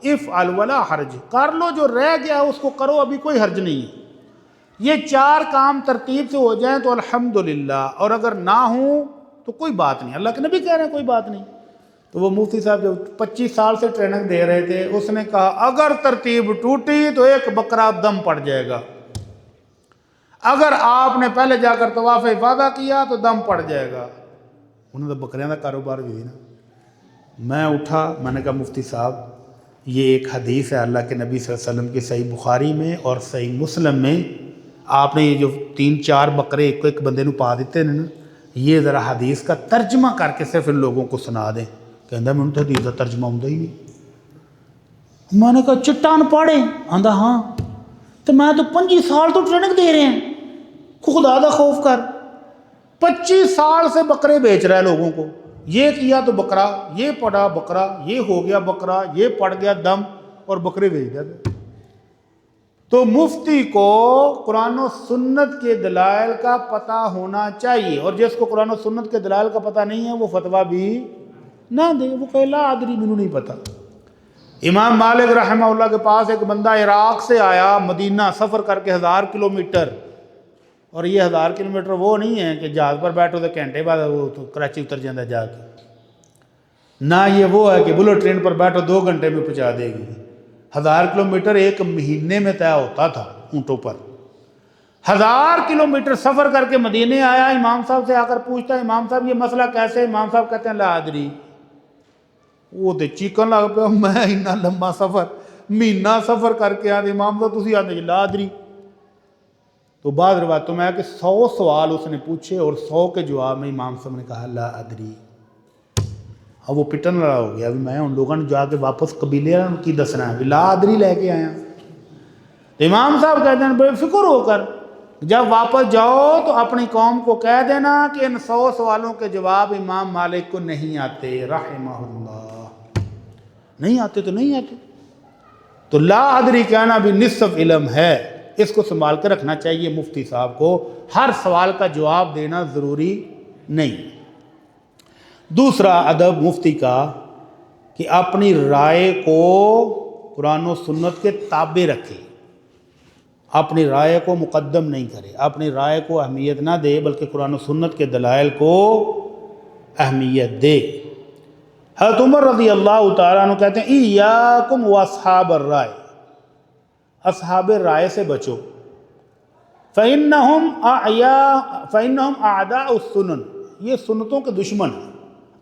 افعل ولا حرج، کر لو جو رہ گیا اس کو کرو، ابھی کوئی حرج نہیں ہے۔ یہ 4 کام ترتیب سے ہو جائیں تو الحمدللہ، اور اگر نہ ہوں تو کوئی بات نہیں، اللہ کے نبی کہہ رہے ہیں کوئی بات نہیں۔ تو وہ مفتی صاحب جو 25 سال سے ٹریننگ دے رہے تھے، اس نے کہا اگر ترتیب ٹوٹی تو ایک بکرا دم پڑ جائے گا، اگر آپ نے پہلے جا کر طواف افاضہ کیا تو دم پڑ جائے گا۔ انہوں نے بکریاں کا کاروبار بھی نا۔ میں اٹھا، میں نے کہا مفتی صاحب یہ ایک حدیث ہے اللہ کے نبی صلی اللہ علیہ وسلم کی صحیح بخاری میں اور صحیح مسلم میں، آپ نے یہ جو 3-4 بکرے ایک بندے نو پا دیتے ہیں نا، یہ ذرا حدیث کا ترجمہ کر کے صرف ان لوگوں کو سنا دیں۔ کہندا میں تو حدیث کا ترجمہ آتا ہی نہیں۔ میں نے کہا چٹان پاڑے؟ آندا ہاں۔ تو میں تو 25 سال تو ٹریننگ دے رہے ہیں، خدا دا خوف کر، 25 سال سے بکرے بیچ رہا ہے لوگوں کو، یہ کیا تو بکرا، یہ پڑا بکرا، یہ ہو گیا بکرا، یہ پڑ گیا دم، اور بکرے بیچ دیتے۔ تو مفتی کو قرآن و سنت کے دلائل کا پتہ ہونا چاہیے، اور جس کو قرآن و سنت کے دلائل کا پتہ نہیں ہے وہ فتویٰ بھی نہ دے، وہ کہے لا ادری، مجھے نہیں پتہ۔ امام مالک رحمہ اللہ کے پاس ایک بندہ عراق سے آیا مدینہ سفر کر کے 1000 کلومیٹر، اور یہ 1000 کلومیٹر وہ نہیں ہے کہ جہاز پر بیٹھو تو گھنٹے بعد وہ تو کراچی اتر جاتا ہے جا کے، نہ یہ وہ ہے کہ بلٹ ٹرین پر بیٹھو 2 گھنٹے میں پہنچا دے گی۔ 1000 کلومیٹر 1 مہینے میں طے ہوتا تھا اونٹوں پر۔ 1000 کلومیٹر سفر کر کے مدینے آیا، امام صاحب سے آ کر پوچھتا ہے امام صاحب یہ مسئلہ کیسے؟ امام صاحب کہتے ہیں لا ادری۔ وہ تو چیکن لگ پیا، میں اتنا لمبا سفر مہینہ سفر کر کے آتے امام صاحب تسی آتے لا ادری۔ تو بعض روایتوں میں ہے کہ 100 سوال اس نے پوچھے اور 100 کے جواب میں امام صاحب نے کہا لا ادری۔ اب وہ پٹن لڑا ہو گیا، ابھی میں ان لوگوں نے جا کے واپس قبیلے ان کی دسنا ہے، لا ادری لے کے آیا۔ امام صاحب کہتے ہیں بے فکر ہو کر جب واپس جاؤ تو اپنی قوم کو کہہ دینا کہ ان 100 سوالوں کے جواب امام مالک کو نہیں آتے رحمہ اللہ، نہیں آتے تو نہیں آتے۔ تو لا ادری کہنا بھی نصف علم ہے، اس کو سنبھال کے رکھنا چاہیے مفتی صاحب کو، ہر سوال کا جواب دینا ضروری نہیں۔ دوسرا ادب مفتی کا کہ اپنی رائے کو قرآن و سنت کے تابع رکھے، اپنی رائے کو مقدم نہیں کرے، اپنی رائے کو اہمیت نہ دے بلکہ قرآن و سنت کے دلائل کو اہمیت دے۔ حضرت عمر رضی اللہ تعالیٰ عنہ کہتے ہیں ایاکم واصحاب الرائے، اصحاب رائے سے بچو، فإنہم اعداء السنن، یہ سنتوں کے دشمن ہیں،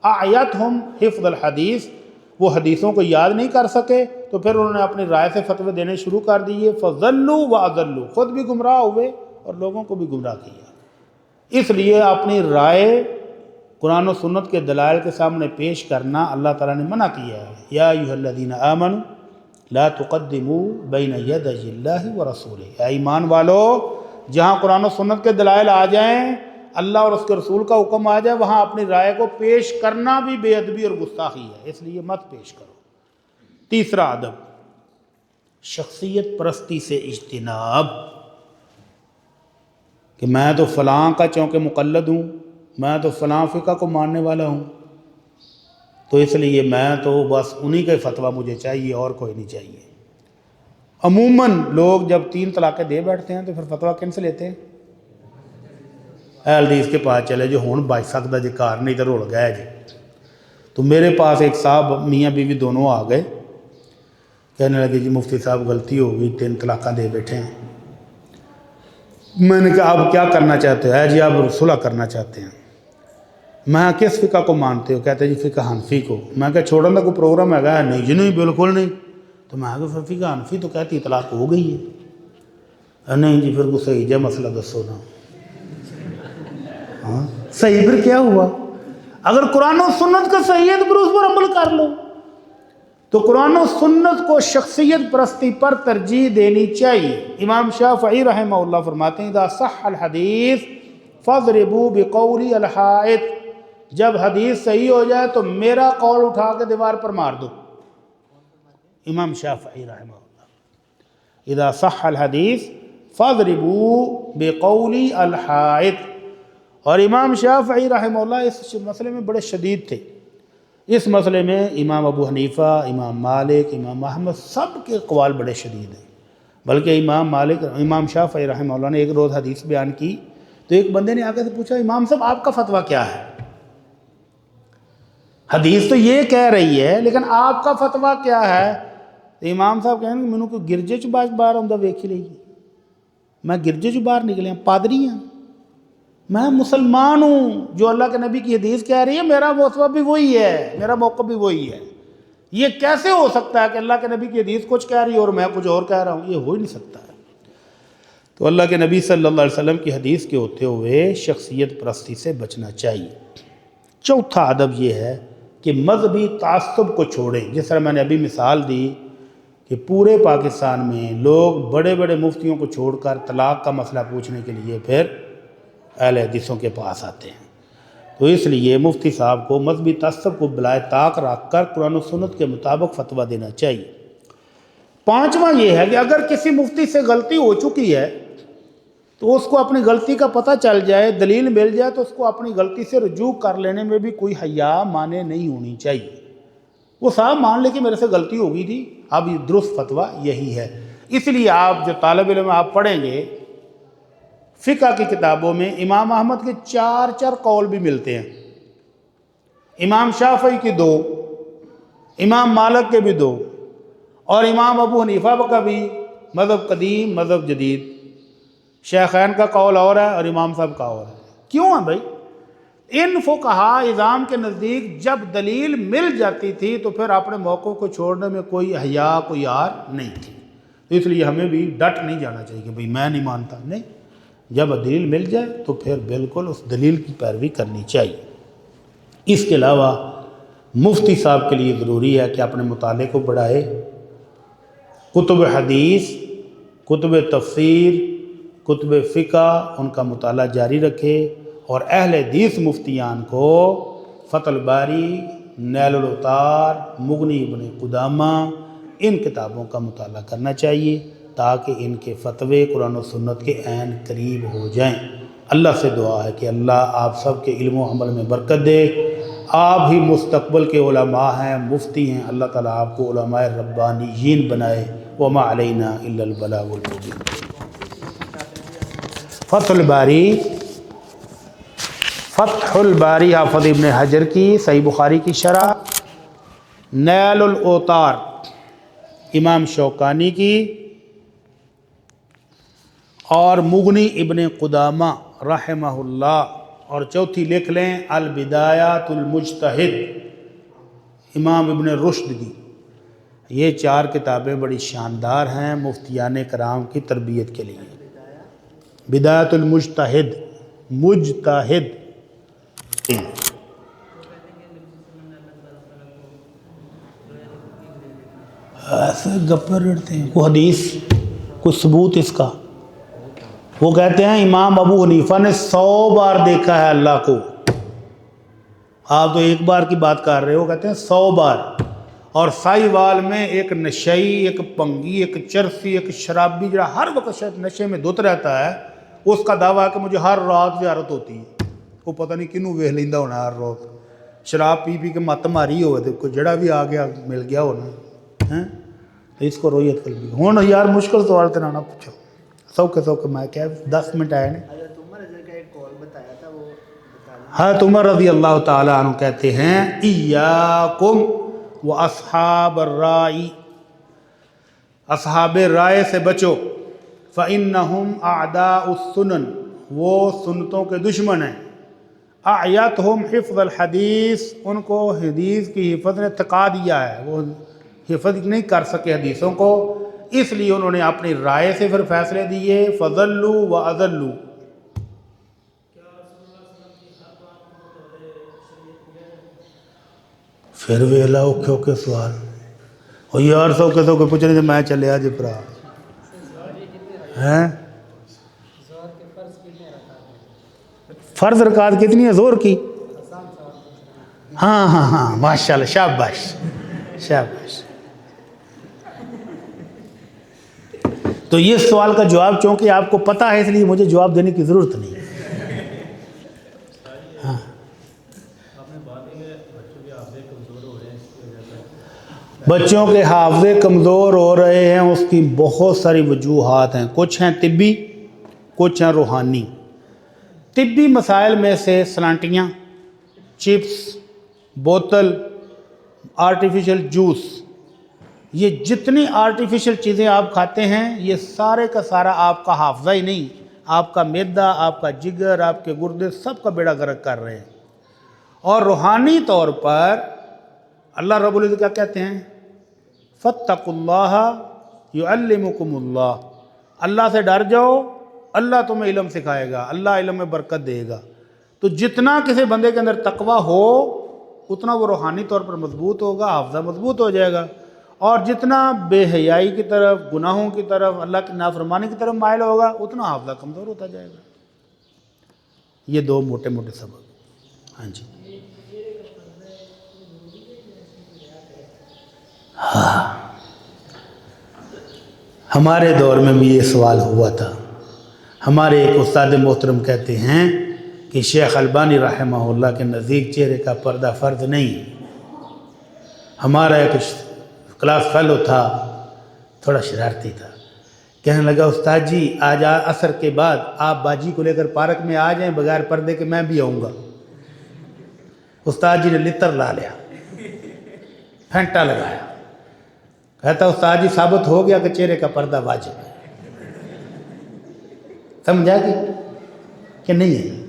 اعیتہم حفظ الحدیث، وہ حدیثوں کو یاد نہیں کر سکے تو پھر انہوں نے اپنی رائے سے فتوے دینے شروع کر دیے، فضلوا واضلوا، خود بھی گمراہ ہوئے اور لوگوں کو بھی گمراہ کیا۔ اس لیے اپنی رائے قرآن و سنت کے دلائل کے سامنے پیش کرنا اللہ تعالیٰ نے منع کیا ہے۔ یا ایھا الذین آمنوا لا تقدموا بین یدی اللہ ورسولہ، اے ایمان والو جہاں قرآن و سنت کے دلائل آ جائیں، اللہ اور اس کے رسول کا حکم آ جائے، وہاں اپنی رائے کو پیش کرنا بھی بے ادبی اور گستاخی ہے، اس لیے مت پیش کرو۔ تیسرا ادب شخصیت پرستی سے اجتناب، کہ میں تو فلاں کا چونکہ مقلد ہوں، میں تو فلاں فقہ کو ماننے والا ہوں، تو اس لیے میں تو بس انہی کا فتویٰ مجھے چاہیے اور کوئی نہیں چاہیے۔ عموماً لوگ جب 3 طلاقیں دے بیٹھتے ہیں تو پھر فتویٰ کن سے لیتے ہیں؟ اہل حدیث کے پاس چلے جو ہون بچ سکتا جی کار نہیں تو رول گئے جی۔ تو میرے پاس ایک صاحب میاں بیوی دونوں آ گئے، کہنے لگے جی مفتی صاحب غلطی ہو گئی، 3 طلاقیں دے بیٹھے ہیں۔ میں نے کہا آپ کیا کرنا چاہتے ہو؟ جی آپ صلح کرنا چاہتے ہیں۔ میں کس فقہ کو مانتے ہو؟ کہتے ہیں جی فقہ حنفی کو۔ میں کہا چھوڑن کا کوئی پروگرام ہے؟ نہیں جی نہیں بالکل نہیں۔ تو میں کہا فقہ حنفی تو کہتی طلاق ہو گئی ہے۔ نہیں جی پھر کوئی صحیح جا مسئلہ دسو نا۔ ہاں صحیح پھر کیا ہوا؟ اگر قرآن و سنت کا صحیح ہے تو پھر اس پر عمل کر لو۔ تو قرآن و سنت کو شخصیت پرستی پر ترجیح دینی چاہیے۔ امام شافعی رحمہ اللہ فرماتے ہیں اذا صح الحدیث فاضربوا بقولی الحائط، جب حدیث صحیح ہو جائے تو میرا قول اٹھا کے دیوار پر مار دو۔ امام شافعی رحمہ اللہ۔ اذا صح الحدیث فاضربوا بقول الحائط۔ اور امام شافعی رحمہ اللہ اس مسئلے میں بڑے شدید تھے۔ اس مسئلے میں امام ابو حنیفہ، امام مالک، امام احمد سب کے اقوال بڑے شدید ہیں۔ بلکہ امام شافعی رحمہ اللہ نے ایک روز حدیث بیان کی تو ایک بندے نے آگے سے پوچھا، امام صاحب آپ کا فتویٰ کیا ہے؟ حدیث تو یہ کہہ رہی ہے لیکن آپ کا فتویٰ کیا ہے؟ تو امام صاحب کہیں گے مینوں کوئی گرجے چ باہر آਉਂدا ویکھ لئی، میں گرجے چ باہر نکلیا، پادری ہاں، میں مسلمان ہوں، جو اللہ کے نبی کی حدیث کہہ رہی ہے میرا فتویٰ بھی وہی ہے، میرا موقف بھی وہی ہے۔ یہ کیسے ہو سکتا ہے کہ اللہ کے نبی کی حدیث کچھ کہہ رہی ہے اور میں کچھ اور کہہ رہا ہوں؟ یہ ہو ہی نہیں سکتا ہے۔ تو اللہ کے نبی صلی اللہ علیہ وسلم کی حدیث کے ہوتے ہوئے شخصیت پرستی سے بچنا چاہیے۔ چوتھا ادب یہ ہے کہ مذہبی تعصب کو چھوڑیں۔ جس طرح میں نے ابھی مثال دی کہ پورے پاکستان میں لوگ بڑے بڑے مفتیوں کو چھوڑ کر طلاق کا مسئلہ پوچھنے کے لیے پھر اہل حدیثوں کے پاس آتے ہیں۔ تو اس لیے مفتی صاحب کو مذہبی تعصب کو بلائے طاق رکھ کر قرآن و سنت کے مطابق فتویٰ دینا چاہیے۔ پانچواں یہ ہے کہ اگر کسی مفتی سے غلطی ہو چکی ہے تو اس کو اپنی غلطی کا پتہ چل جائے، دلیل مل جائے تو اس کو اپنی غلطی سے رجوع کر لینے میں بھی کوئی حیا مانے نہیں ہونی چاہیے۔ وہ صاحب مان لے کہ میرے سے غلطی ہو گئی تھی، اب یہ درست فتویٰ یہی ہے۔ اس لیے آپ جو طالب علم آپ پڑھیں گے فقہ کی کتابوں میں امام احمد کے چار قول بھی ملتے ہیں، امام شافعی کی 2، امام مالک کے بھی 2، اور امام ابو حنیفہ کا بھی، مذہب قدیم مذہب جدید، شیخین کا قول اور ہے اور امام صاحب کا اور ہے۔ کیوں ہے بھائی؟ ان فقہا اعظام کے نزدیک جب دلیل مل جاتی تھی تو پھر اپنے موقف کو چھوڑنے میں کوئی حیا کوئی عار نہیں تھی۔ تو اس لیے ہمیں بھی ڈٹ نہیں جانا چاہیے کہ بھئی میں نہیں مانتا، نہیں، جب دلیل مل جائے تو پھر بالکل اس دلیل کی پیروی کرنی چاہیے۔ اس کے علاوہ مفتی صاحب کے لیے ضروری ہے کہ اپنے مطالعے کو بڑھائے، کتب حدیث، کتب تفسیر، کتب فقہ ان کا مطالعہ جاری رکھے، اور اہل حدیث مفتیان کو فتح الباری، نیل الاوطار، مغنی ابن قدامہ ان کتابوں کا مطالعہ کرنا چاہیے تاکہ ان کے فتوے قرآن و سنت کے عین قریب ہو جائیں۔ اللہ سے دعا ہے کہ اللہ آپ سب کے علم و عمل میں برکت دے۔ آپ ہی مستقبل کے علماء ہیں، مفتی ہیں، اللہ تعالیٰ آپ کو علماء ربانیین بنائے۔ وما علینا الا البلاغ المبین۔ فتح الباری حافظ ابن حجر کی صحیح بخاری کی شرح، نیل الاوطار امام شوکانی کی، اور مغنی ابن قدامہ رحمہ اللہ، اور چوتھی لکھ لیں البدایات المجتہد امام ابن رشد کی۔ یہ 4 کتابیں بڑی شاندار ہیں مفتیان کرام کی تربیت کے لیے۔ بدایات المجتہد، مجتہد ایسے گپے رڑتے ہیں، کوئی حدیث کوئی ثبوت اس کا؟ وہ کہتے ہیں امام ابو حنیفہ نے 100 بار دیکھا ہے اللہ کو۔ آپ تو ایک بار کی بات کر رہے ہو، کہتے ہیں 100 بار۔ اور سائی وال میں ایک نشئی، ایک پنگی، ایک چرسی، ایک شرابی جڑا ہر وقت شاید نشے میں دھت رہتا ہے، اس کا دعویٰ ہے کہ مجھے ہر رات زیارت ہوتی ہے۔ وہ پتہ نہیں کنوں ویکھ لیندہ ہونا ہر روز، شراب پی کے مت ماری ہوئے تھے، کوئی جڑا بھی آ گیا مل گیا ہونا ہے۔ تو اس کو رویت قلبی ہوں یار مشکل سوال تے نہ پوچھو، سوکے میں کیا 10 منٹ آئے نا۔ حضرت عمر رضی اللہ تعالیٰ عنہ کہتے ہیں ایاکم و اصحاب الرائی، اصحاب رائے سے بچو، فَإِنَّهُمْ أَعْدَاءُ السُّنَن، وہ سنتوں کے دشمن ہیں، اعیتہم حفظ الحدیث، ان کو حدیث کی حفظ نے تھکا دیا ہے، وہ حفظ نہیں کر سکے حدیثوں کو، اس لیے انہوں نے اپنی رائے سے پھر فیصلے دیے، فضلوا واضلوا۔ پھر ویلا اوکھے سوال او یار سوکھے پوچھنے سے میں چلے آج پرا ہیں۔ فرض رکعت کتنی ہے زور کی؟ ہاں ماشاءاللہ، شاباش شاباش۔ تو یہ سوال کا جواب چونکہ آپ کو پتہ ہے اس لیے مجھے جواب دینے کی ضرورت نہیں ہے. ہاں بچوں کے حافظے کمزور ہو رہے ہیں، اس کی بہت ساری وجوہات ہیں. کچھ ہیں طبی، کچھ ہیں روحانی. طبی مسائل میں سے سلانٹیاں، چپس، بوتل، آرٹیفیشل جوس، یہ جتنی آرٹیفیشل چیزیں آپ کھاتے ہیں یہ سارے کا سارا آپ کا حافظہ ہی نہیں، آپ کا معدہ، آپ کا جگر، آپ کے گردے سب کا بیڑا غرق کر رہے ہیں. اور روحانی طور پر اللہ رب العزت کیا کہتے ہیں؟ فَاتَّقُوا اللَّهَ يُعَلِّمُكُمُ اللَّهُ، اللہ سے ڈر جاؤ، اللہ تمہیں علم سکھائے گا، اللہ علم میں برکت دے گا. تو جتنا کسی بندے کے اندر تقوی ہو اتنا وہ روحانی طور پر مضبوط ہوگا، حافظہ مضبوط ہو جائے گا. اور جتنا بے حیائی کی طرف، گناہوں کی طرف، اللہ کی نافرمانی کی طرف مائل ہوگا اتنا حافظہ کمزور ہوتا جائے گا. یہ دو موٹے موٹے سبب. ہاں جی ہمارے دور میں بھی یہ سوال ہوا تھا. ہمارے ایک استاد محترم کہتے ہیں کہ شیخ البانی رحمہ اللہ کے نزدیک چہرے کا پردہ فرض نہیں. ہمارا ایک کلاس فیلو تھا، تھوڑا شرارتی تھا، کہنے لگا استاد جی آج عصر کے بعد آپ باجی کو لے کر پارک میں آ جائیں بغیر پردے کے، میں بھی آؤں گا. استاد جی نے لتر لا لیا، پھینٹا لگایا، کہتا استاد جی ثابت ہو گیا کہ چہرے کا پردہ واجب ہے. سمجھا کہ نہیں ہے؟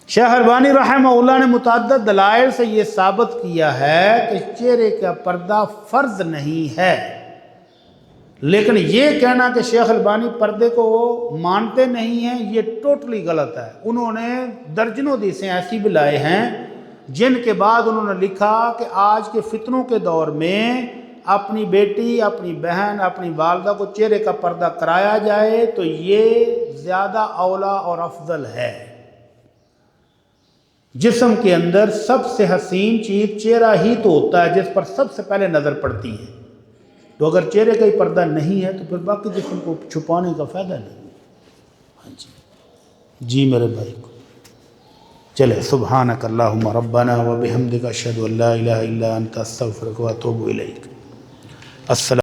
شیخ البانی رحمہ اللہ نے متعدد دلائل سے یہ ثابت کیا ہے کہ چہرے کا پردہ فرض نہیں ہے. لیکن یہ کہنا کہ شیخ البانی پردے کو مانتے نہیں ہیں یہ ٹوٹلی غلط ہے. انہوں نے درجنوں حدیثیں ایسی بھی لائے ہیں جن کے بعد انہوں نے لکھا کہ آج کے فتنوں کے دور میں اپنی بیٹی، اپنی بہن، اپنی والدہ کو چہرے کا پردہ کرایا جائے تو یہ زیادہ اولا اور افضل ہے. جسم کے اندر سب سے حسین چیز چہرہ ہی تو ہوتا ہے جس پر سب سے پہلے نظر پڑتی ہے. تو اگر چہرے کا ہی پردہ نہیں ہے تو پھر باقی جسم کو چھپانے کا فائدہ نہیں. ہاں جی میرے بھائی کو چلے. سبحانک اللہم ربنا و بحمدک اشہد ان لا الہ الا انت استغفرک و اتوب الیک. السلام